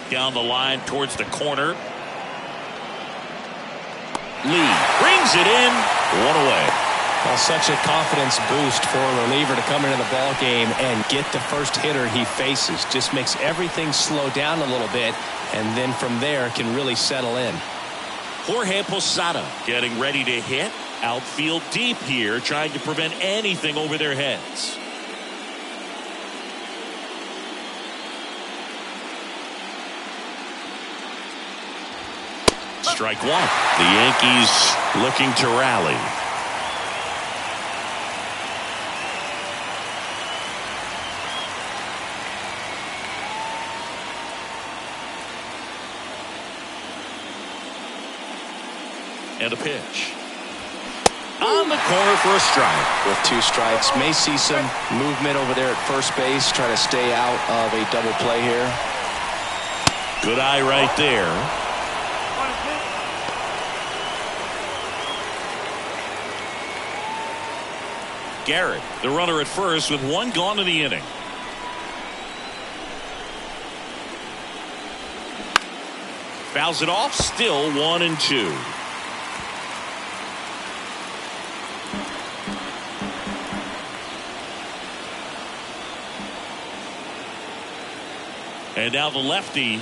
Down the line towards the corner. Lee brings it in. 1 away. Well, such a confidence boost for a reliever to come into the ball game and get the first hitter he faces. Just makes everything slow down a little bit, and then from there can really settle in. Jorge Posada getting ready to hit. Outfield deep here, trying to prevent anything over their heads. Strike 1. The Yankees looking to rally. And a pitch. On the corner for a strike. With 2 strikes, may see some movement over there at first base. Try to stay out of a double play here. Good eye right there. Garrett, the runner at first with 1 gone in the inning. Fouls it off, still 1-2. And now the lefty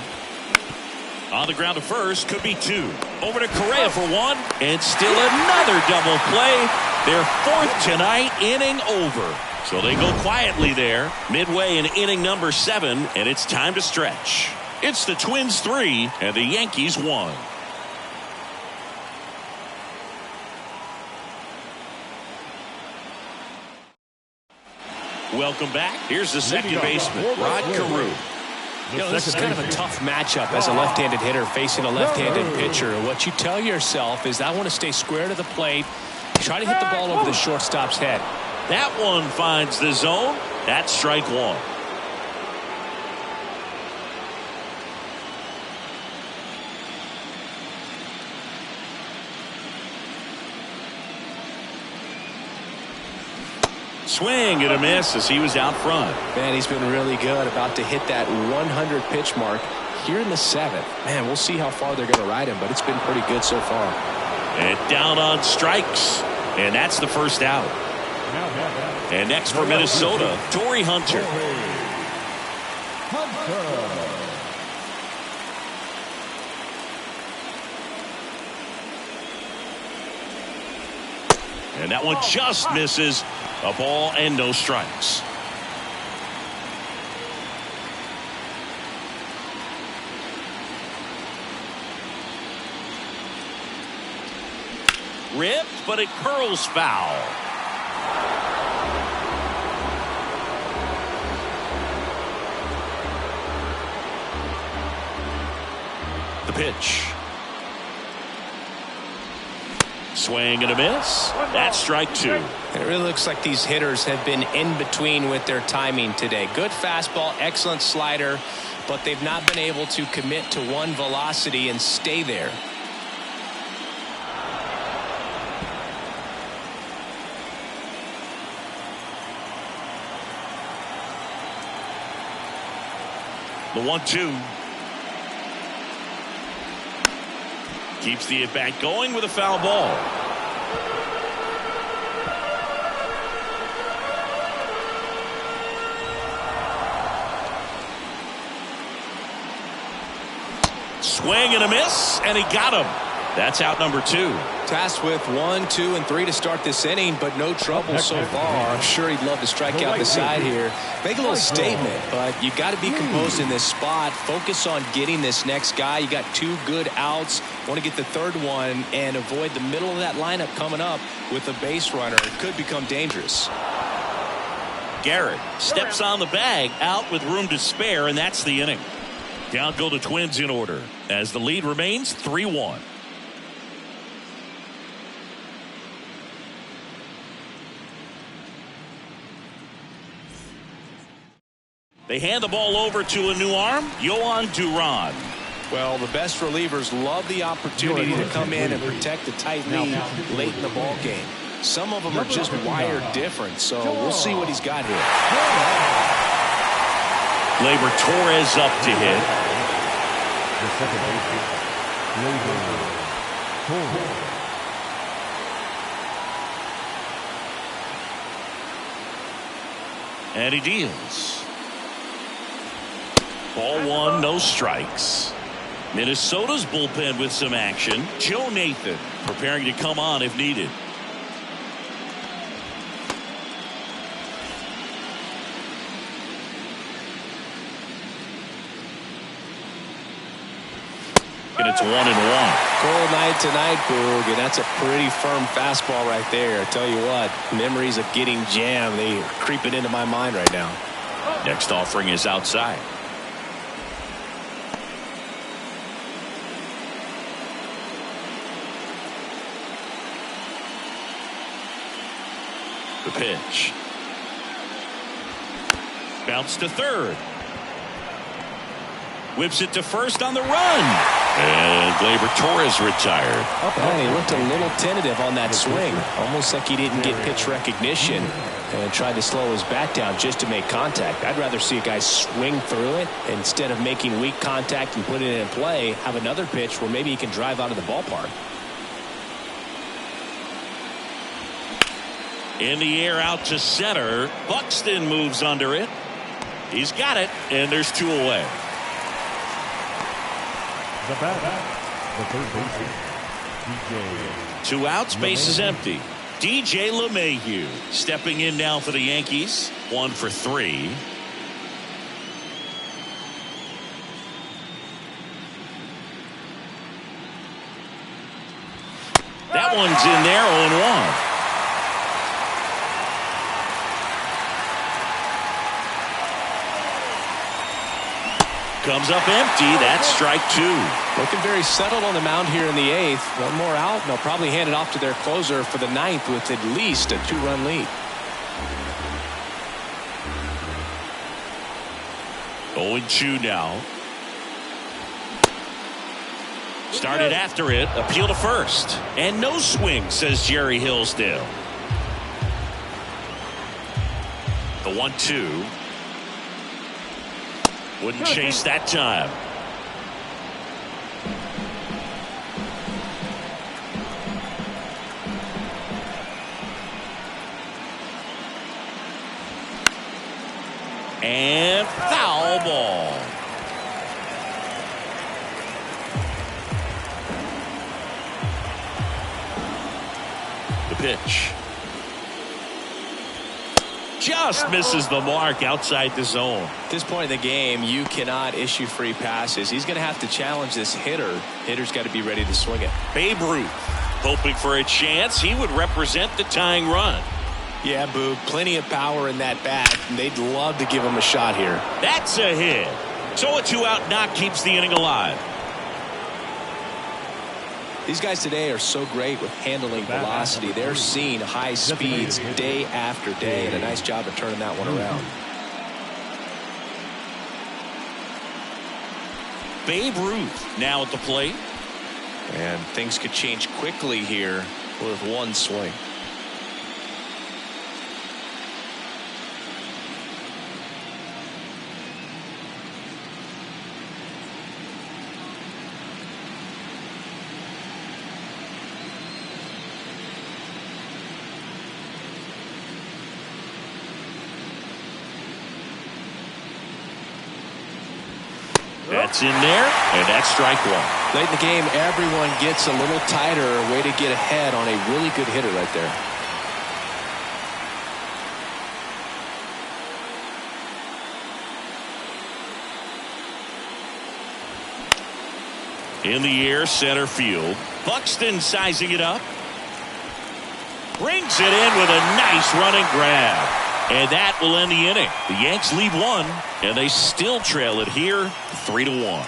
on the ground to first, could be 2. Over to Correa for 1, and still another double play. Their 4th tonight, inning over. So they go quietly there, midway in inning number 7, and it's time to stretch. It's the Twins 3 and the Yankees 1. Welcome back. Here's the second baseman, Rod Carew. You know, this is kind of a tough matchup as a left-handed hitter facing a left-handed pitcher. What you tell yourself is, I want to stay square to the plate, try to hit the ball over the shortstop's head. That one finds the zone. That's strike 1. Swing and a miss as he was out front. Man, he's been really good. About to hit that 100 pitch mark here in the 7th. Man, we'll see how far they're going to ride him, but it's been pretty good so far. And down on strikes. And that's the first out. And next for Minnesota, Torrey Hunter. And that one just misses. A ball and no strikes. Ripped, but it curls foul. The pitch. Swing and a miss. That's strike 2. It really looks like these hitters have been in between with their timing today. Good fastball, excellent slider, but they've not been able to commit to one velocity and stay there. The 1-2. Keeps the at-bat going with a foul ball. Swing and a miss, and he got him. That's out number 2. Tasked with 1, 2, and 3 to start this inning, but no trouble so far. I'm sure he'd love to strike out the side here. Make a little statement, but you got to be composed in this spot. Focus on getting this next guy. You got 2 good outs. Want to get the third one and avoid the middle of that lineup coming up with a base runner. It could become dangerous. Garrett steps on the bag, out with room to spare, and that's the inning. Down go the Twins in order as the lead remains 3-1. They hand the ball over to a new arm, Yohan Duran. Well, the best relievers love the opportunity to come in and protect the tight lead late in the ball game. Some of them are just wired different, so we'll see what he's got here. Gleyber Torres up to hit. The second baseman, Gleyber Torres. And he deals. Ball 1, no strikes. Minnesota's bullpen with some action. Joe Nathan preparing to come on if needed. And it's 1-1. Cold night tonight, Boog, and that's a pretty firm fastball right there. I tell you what, memories of getting jammed, they are creeping into my mind right now. Next offering is outside. The pitch. Bounce to third. Whips it to first on the run. And Gleyber Torres retired. Man, he looked a little tentative on that swing. Almost like he didn't get pitch recognition and tried to slow his bat down just to make contact. I'd rather see a guy swing through it instead of making weak contact and put it in play. Have another pitch where maybe he can drive out of the ballpark. In the air out to center. Buxton moves under it. He's got it, and there's 2 away. The batter, the third baseman, DJ. 2 outs, base is empty. DJ LeMahieu stepping in now for the Yankees. 1 for 3. That one's in there, 0-1. Comes up empty. That's strike 2. Looking very settled on the mound here in the 8th. One more out, and they'll probably hand it off to their closer for the 9th with at least a 2-run lead. 0-2 now. Started after it. Appeal to first. And no swing, says Jerry Hillsdale. The 1-2. Wouldn't chase that time. And foul ball. The pitch. Just misses the mark outside the zone. At this point in the game, you cannot issue free passes. He's going to have to challenge this hitter. Hitter's got to be ready to swing it. Babe Ruth hoping for a chance. He would represent the tying run. Yeah, Boo, plenty of power in that bat, and they'd love to give him a shot here. That's a hit. So a 2-out knock keeps the inning alive. These guys today are so great with handling velocity. They're seeing high speeds day after day, and a nice job of turning that one around. Babe Ruth now at the plate. And things could change quickly here with one swing. That's in there, and that's strike 1. Late in the game, everyone gets a little tighter. A way to get ahead on a really good hitter right there. In the air, center field. Buxton sizing it up. Brings it in with a nice running grab. And that will end the inning. The Yanks lead 1, and they still trail it here 3-1.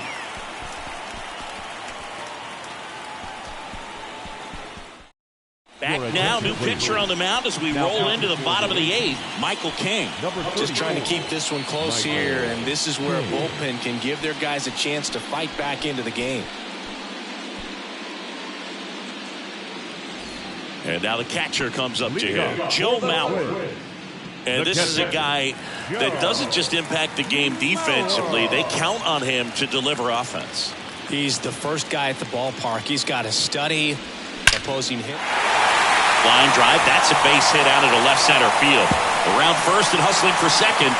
Back now, new pitcher on the mound as we roll into the bottom of the 8th, Michael King. Just trying to keep this one close here, and this is where a bullpen can give their guys a chance to fight back into the game. And now the catcher comes up to him, Joe Mauer. And this is a guy that doesn't just impact the game defensively. They count on him to deliver offense. He's the first guy at the ballpark. He's got to study opposing hit. Line drive. That's a base hit out into left center field. Around first and hustling for second.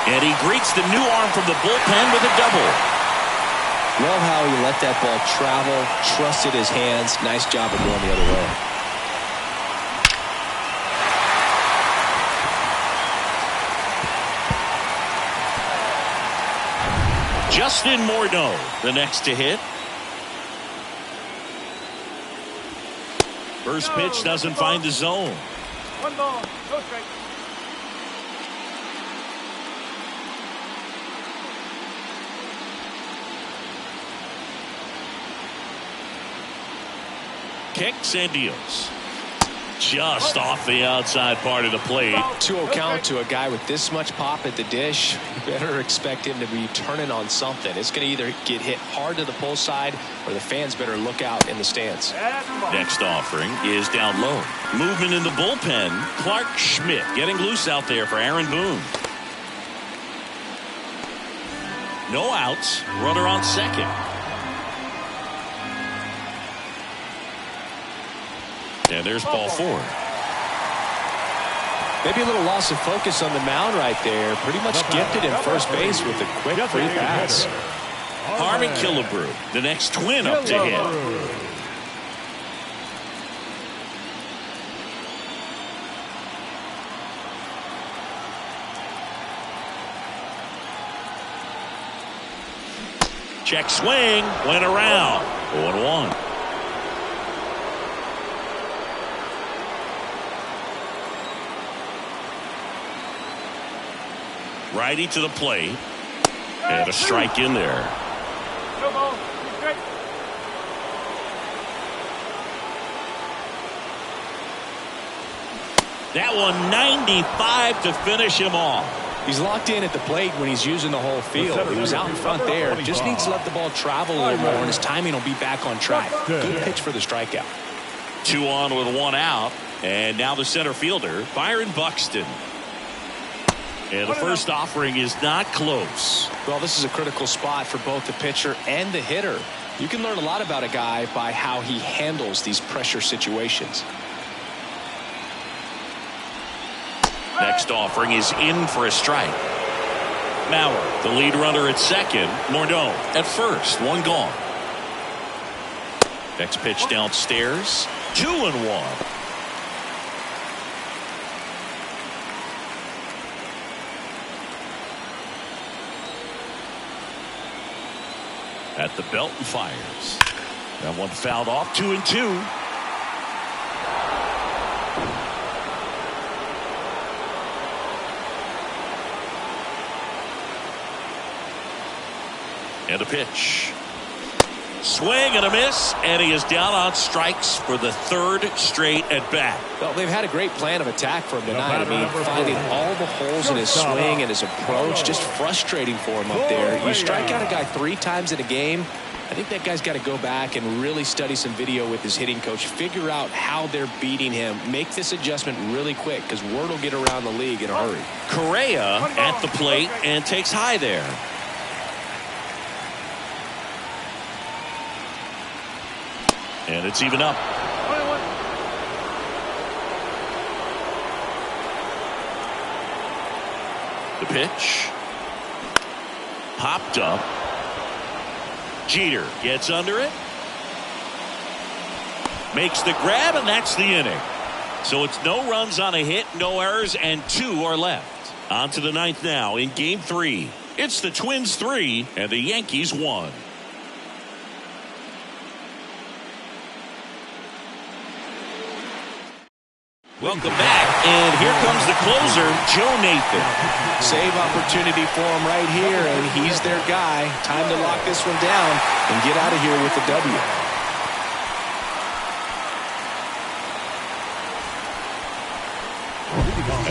And he greets the new arm from the bullpen with a double. Love how he let that ball travel, trusted his hands. Nice job of going the other way. Justin Morneau, the next to hit. First pitch doesn't find the zone. 1 ball, no strike. Kicks and deals. Just off the outside part of the plate. 2-0 count to a guy with this much pop at the dish. You better expect him to be turning on something. It's going to either get hit hard to the pull side, or the fans better look out in the stands. Next offering is down low. Movement in the bullpen. Clark Schmidt getting loose out there for Aaron Boone. No outs. Runner on second. And there's ball 4. Maybe a little loss of focus on the mound right there. Pretty much gifted in first base with a quick free pass. Harmon Killebrew, the next twin up to hit. Check swing. Went around. 0-1. Righty to the plate. And a strike in there. No ball. 2 straight. That one 95 to finish him off. He's locked in at the plate when he's using the whole field. He was out in front there. Just needs to let the ball travel a little more, and his timing will be back on track. Good pitch for the strikeout. 2 on with 1 out. And now the center fielder, Byron Buxton. And the first offering is not close. Well, this is a critical spot for both the pitcher and the hitter. You can learn a lot about a guy by how he handles these pressure situations. Next offering is in for a strike. Mauer, the lead runner at second. Morneau at first. 1 gone. Next pitch downstairs. 2-1. At the belt and fires. That one fouled off. 2-2. And a pitch. Swing and a miss, and he is down on strikes for the 3rd straight at bat. Well, they've had a great plan of attack for him tonight. I mean, finding all the holes in his swing and his approach, just frustrating for him up there. You strike out a guy 3 times in a game, I think that guy's got to go back and really study some video with his hitting coach, figure out how they're beating him, make this adjustment really quick, because word will get around the league in a hurry. Correa at the plate and takes high there. And it's even up. 21. The pitch. Popped up. Jeter gets under it. Makes the grab, and that's the inning. So it's no runs on a hit, no errors, and 2 are left. On to the 9th now in Game 3. It's the Twins 3 and the Yankees 1. Welcome back, and here comes the closer, Joe Nathan. Save opportunity for him right here, and he's their guy. Time to lock this one down and get out of here with the W.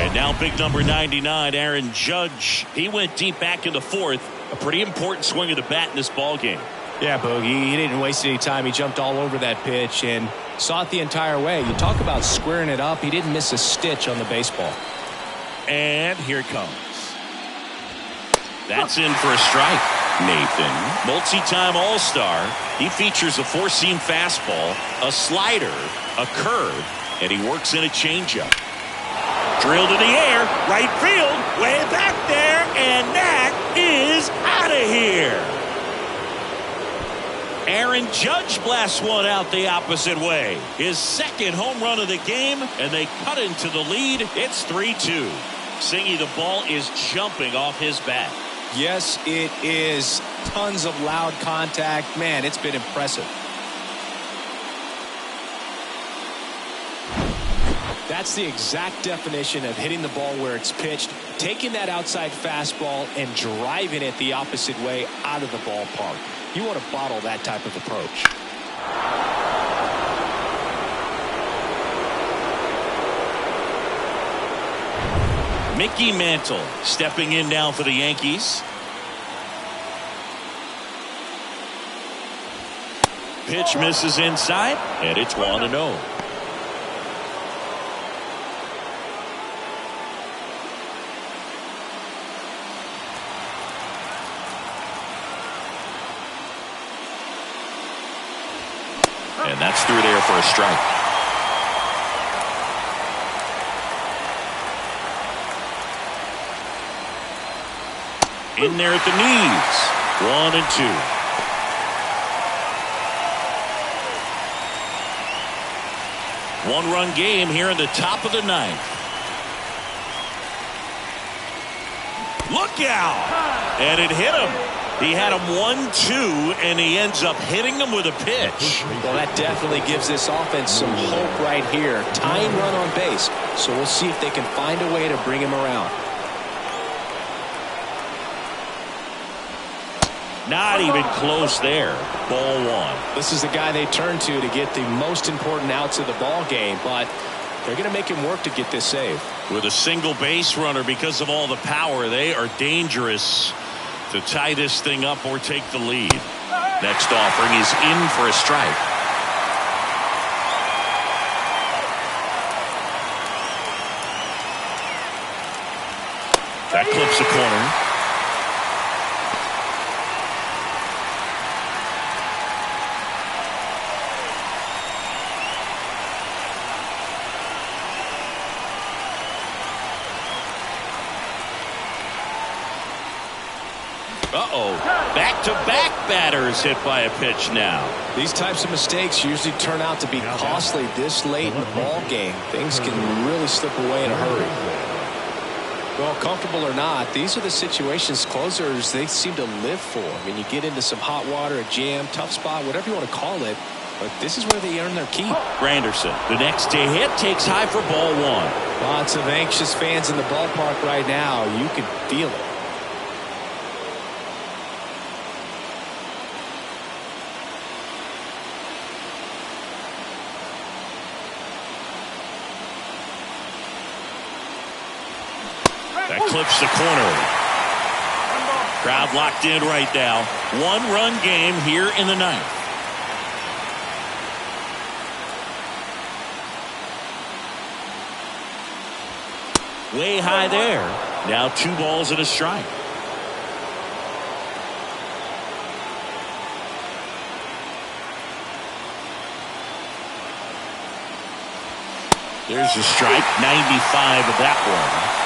And now big number 99, Aaron Judge. He went deep back in the 4th. A pretty important swing of the bat in this ball game. Yeah, Bogey, he didn't waste any time. He jumped all over that pitch and saw it the entire way. You talk about squaring it up. He didn't miss a stitch on the baseball. And here it comes. That's in for a strike. Nathan, multi-time All-Star. He features a 4-seam fastball, a slider, a curve, and he works in a changeup. Drilled in the air, right field, way back there, and that is out of here. Aaron Judge blasts one out the opposite way. His 2nd home run of the game, and they cut into the lead. It's 3-2. Singy, the ball is jumping off his bat. Yes, it is. Tons of loud contact. Man, it's been impressive. That's the exact definition of hitting the ball where it's pitched, taking that outside fastball and driving it the opposite way out of the ballpark. You want to bottle that type of approach. Mickey Mantle stepping in now for the Yankees. Pitch misses inside, and it's 1-0. And that's through there for a strike. In there at the knees. 1-2. 1-run game here in the top of the 9th. Look out! And it hit him. He had him 1-2, and he ends up hitting him with a pitch. Well, that definitely gives this offense some hope right here. Tying run on base. So we'll see if they can find a way to bring him around. Not even close there. Ball one. This is the guy they turn to get the most important outs of the ball game, but they're going to make him work to get this save. With a single base runner, because of all the power, they are dangerous to tie this thing up or take the lead. Next offering is in for a strike. That clips the corner. Uh-oh. Back-to-back batters hit by a pitch now. These types of mistakes usually turn out to be costly this late in the ball game. Things can really slip away in a hurry. Well, comfortable or not, these are the situations closers they seem to live for. I mean, you get into some hot water, a jam, tough spot, whatever you want to call it, but this is where they earn their keep. Granderson, the next day hit, takes high for ball one. Lots of anxious fans in the ballpark right now. You can feel it. That clips the corner. Crowd locked in right now. One-run game here in the ninth. Way high there. Now 2 balls and a strike. There's a strike. 95 of that one.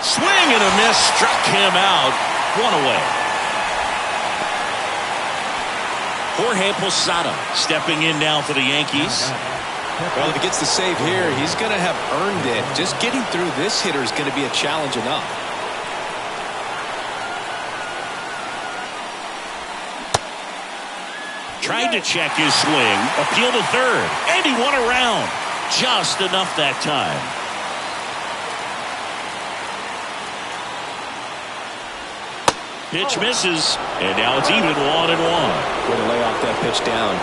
Swing and a miss, struck him out. 1 away. Jorge Posada stepping in now for the Yankees. Well, if he gets the save here, he's going to have earned it. Just getting through this hitter is going to be a challenge enough. Tried to check his swing, appeal to third, and he won a round. Just enough that time. Pitch misses, and now it's even 1-1. Way to lay off that pitch down.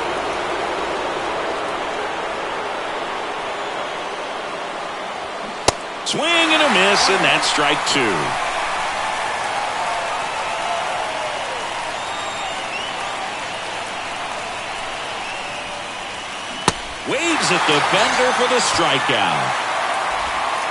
Swing and a miss, and that's strike 2. Waves at the bender for the strikeout.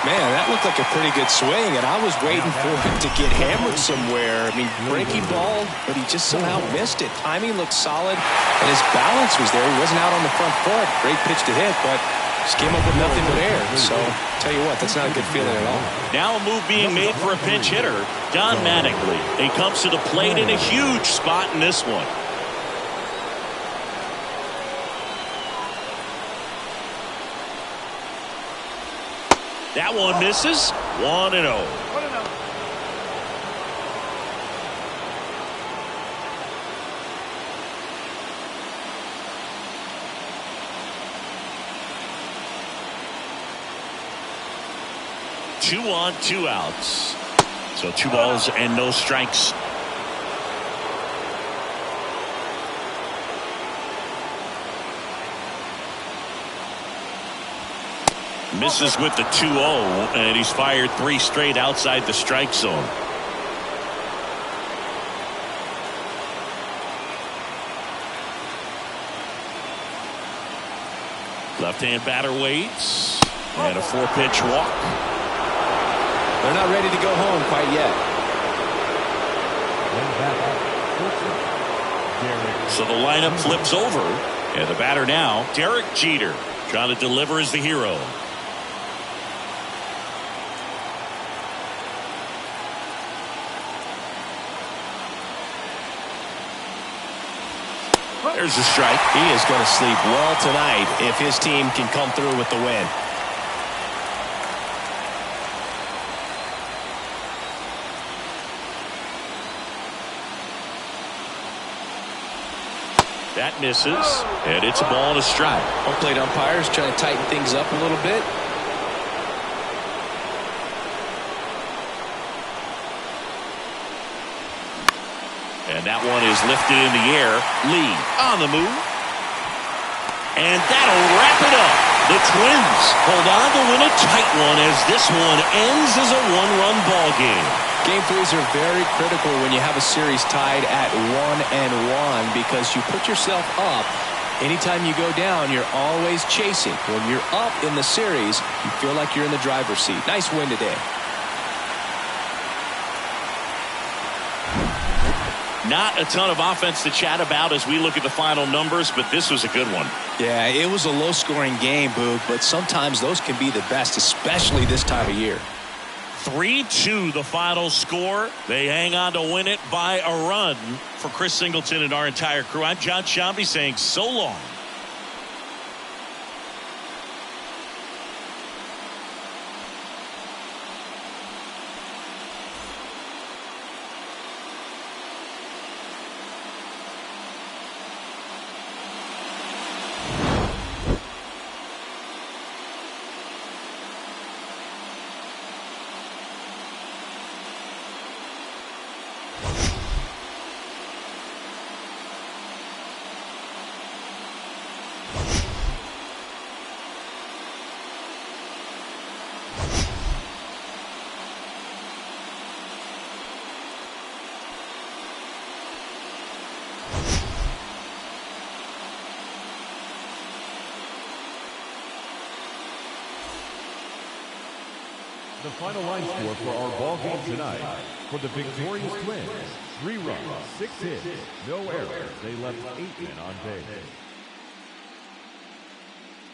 Man, that looked like a pretty good swing, and I was waiting for him to get hammered somewhere. I mean, breaking ball, but he just somehow missed it. Timing looked solid, and his balance was there. He wasn't out on the front foot. Great pitch to hit, but just came up with nothing but air. So, tell you what, that's not a good feeling at all. Now a move being made for a pinch hitter. Don Mattingly. He comes to the plate in a huge spot in this one. That one misses. 1-0. 1-0. Two on, 2 outs. So 2 balls and no strikes. Misses with the 2-0, and he's fired 3 straight outside the strike zone. Left-hand batter waits, and a 4-pitch walk. They're not ready to go home quite yet. So the lineup flips over, and the batter now, Derek Jeter, trying to deliver as the hero. There's a strike. He is going to sleep well tonight if his team can come through with the win. That misses, and it's a ball and a strike. Home plate umpires trying to tighten things up a little bit. And that one is lifted in the air. Lee on the move. And that'll wrap it up. The Twins hold on to win a tight one as this one ends as a one-run ball game. Game threes are very critical when you have a series tied at 1-1 because you put yourself up. Anytime you go down, you're always chasing. When you're up in the series, you feel like you're in the driver's seat. Nice win today. Not a ton of offense to chat about as we look at the final numbers, but this was a good one. Yeah, it was a low-scoring game, Boog, but sometimes those can be the best, especially this time of year. 3-2 the final score. They hang on to win it by a run. For Chris Singleton and our entire crew, I'm John Shambi saying so long. The final line score for our ball game tonight. For the victorious Twins, 3 runs, 6 hits, no errors. They left 8 men on base.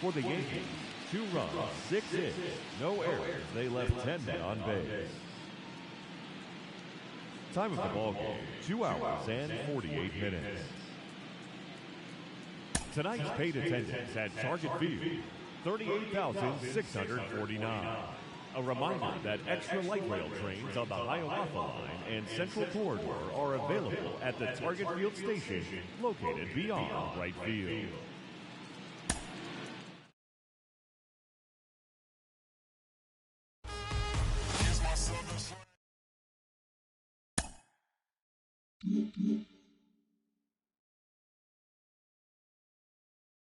For the Yankees, 2 runs, 6 hits, no errors. They left 10 men on base. Time of the ball game, 2 hours and 48 minutes. Tonight's paid attendance at Target Field, 38,649. A reminder that extra light rail trains on the Hiawatha Line and Central Corridor are available at the Target Field station located beyond right field.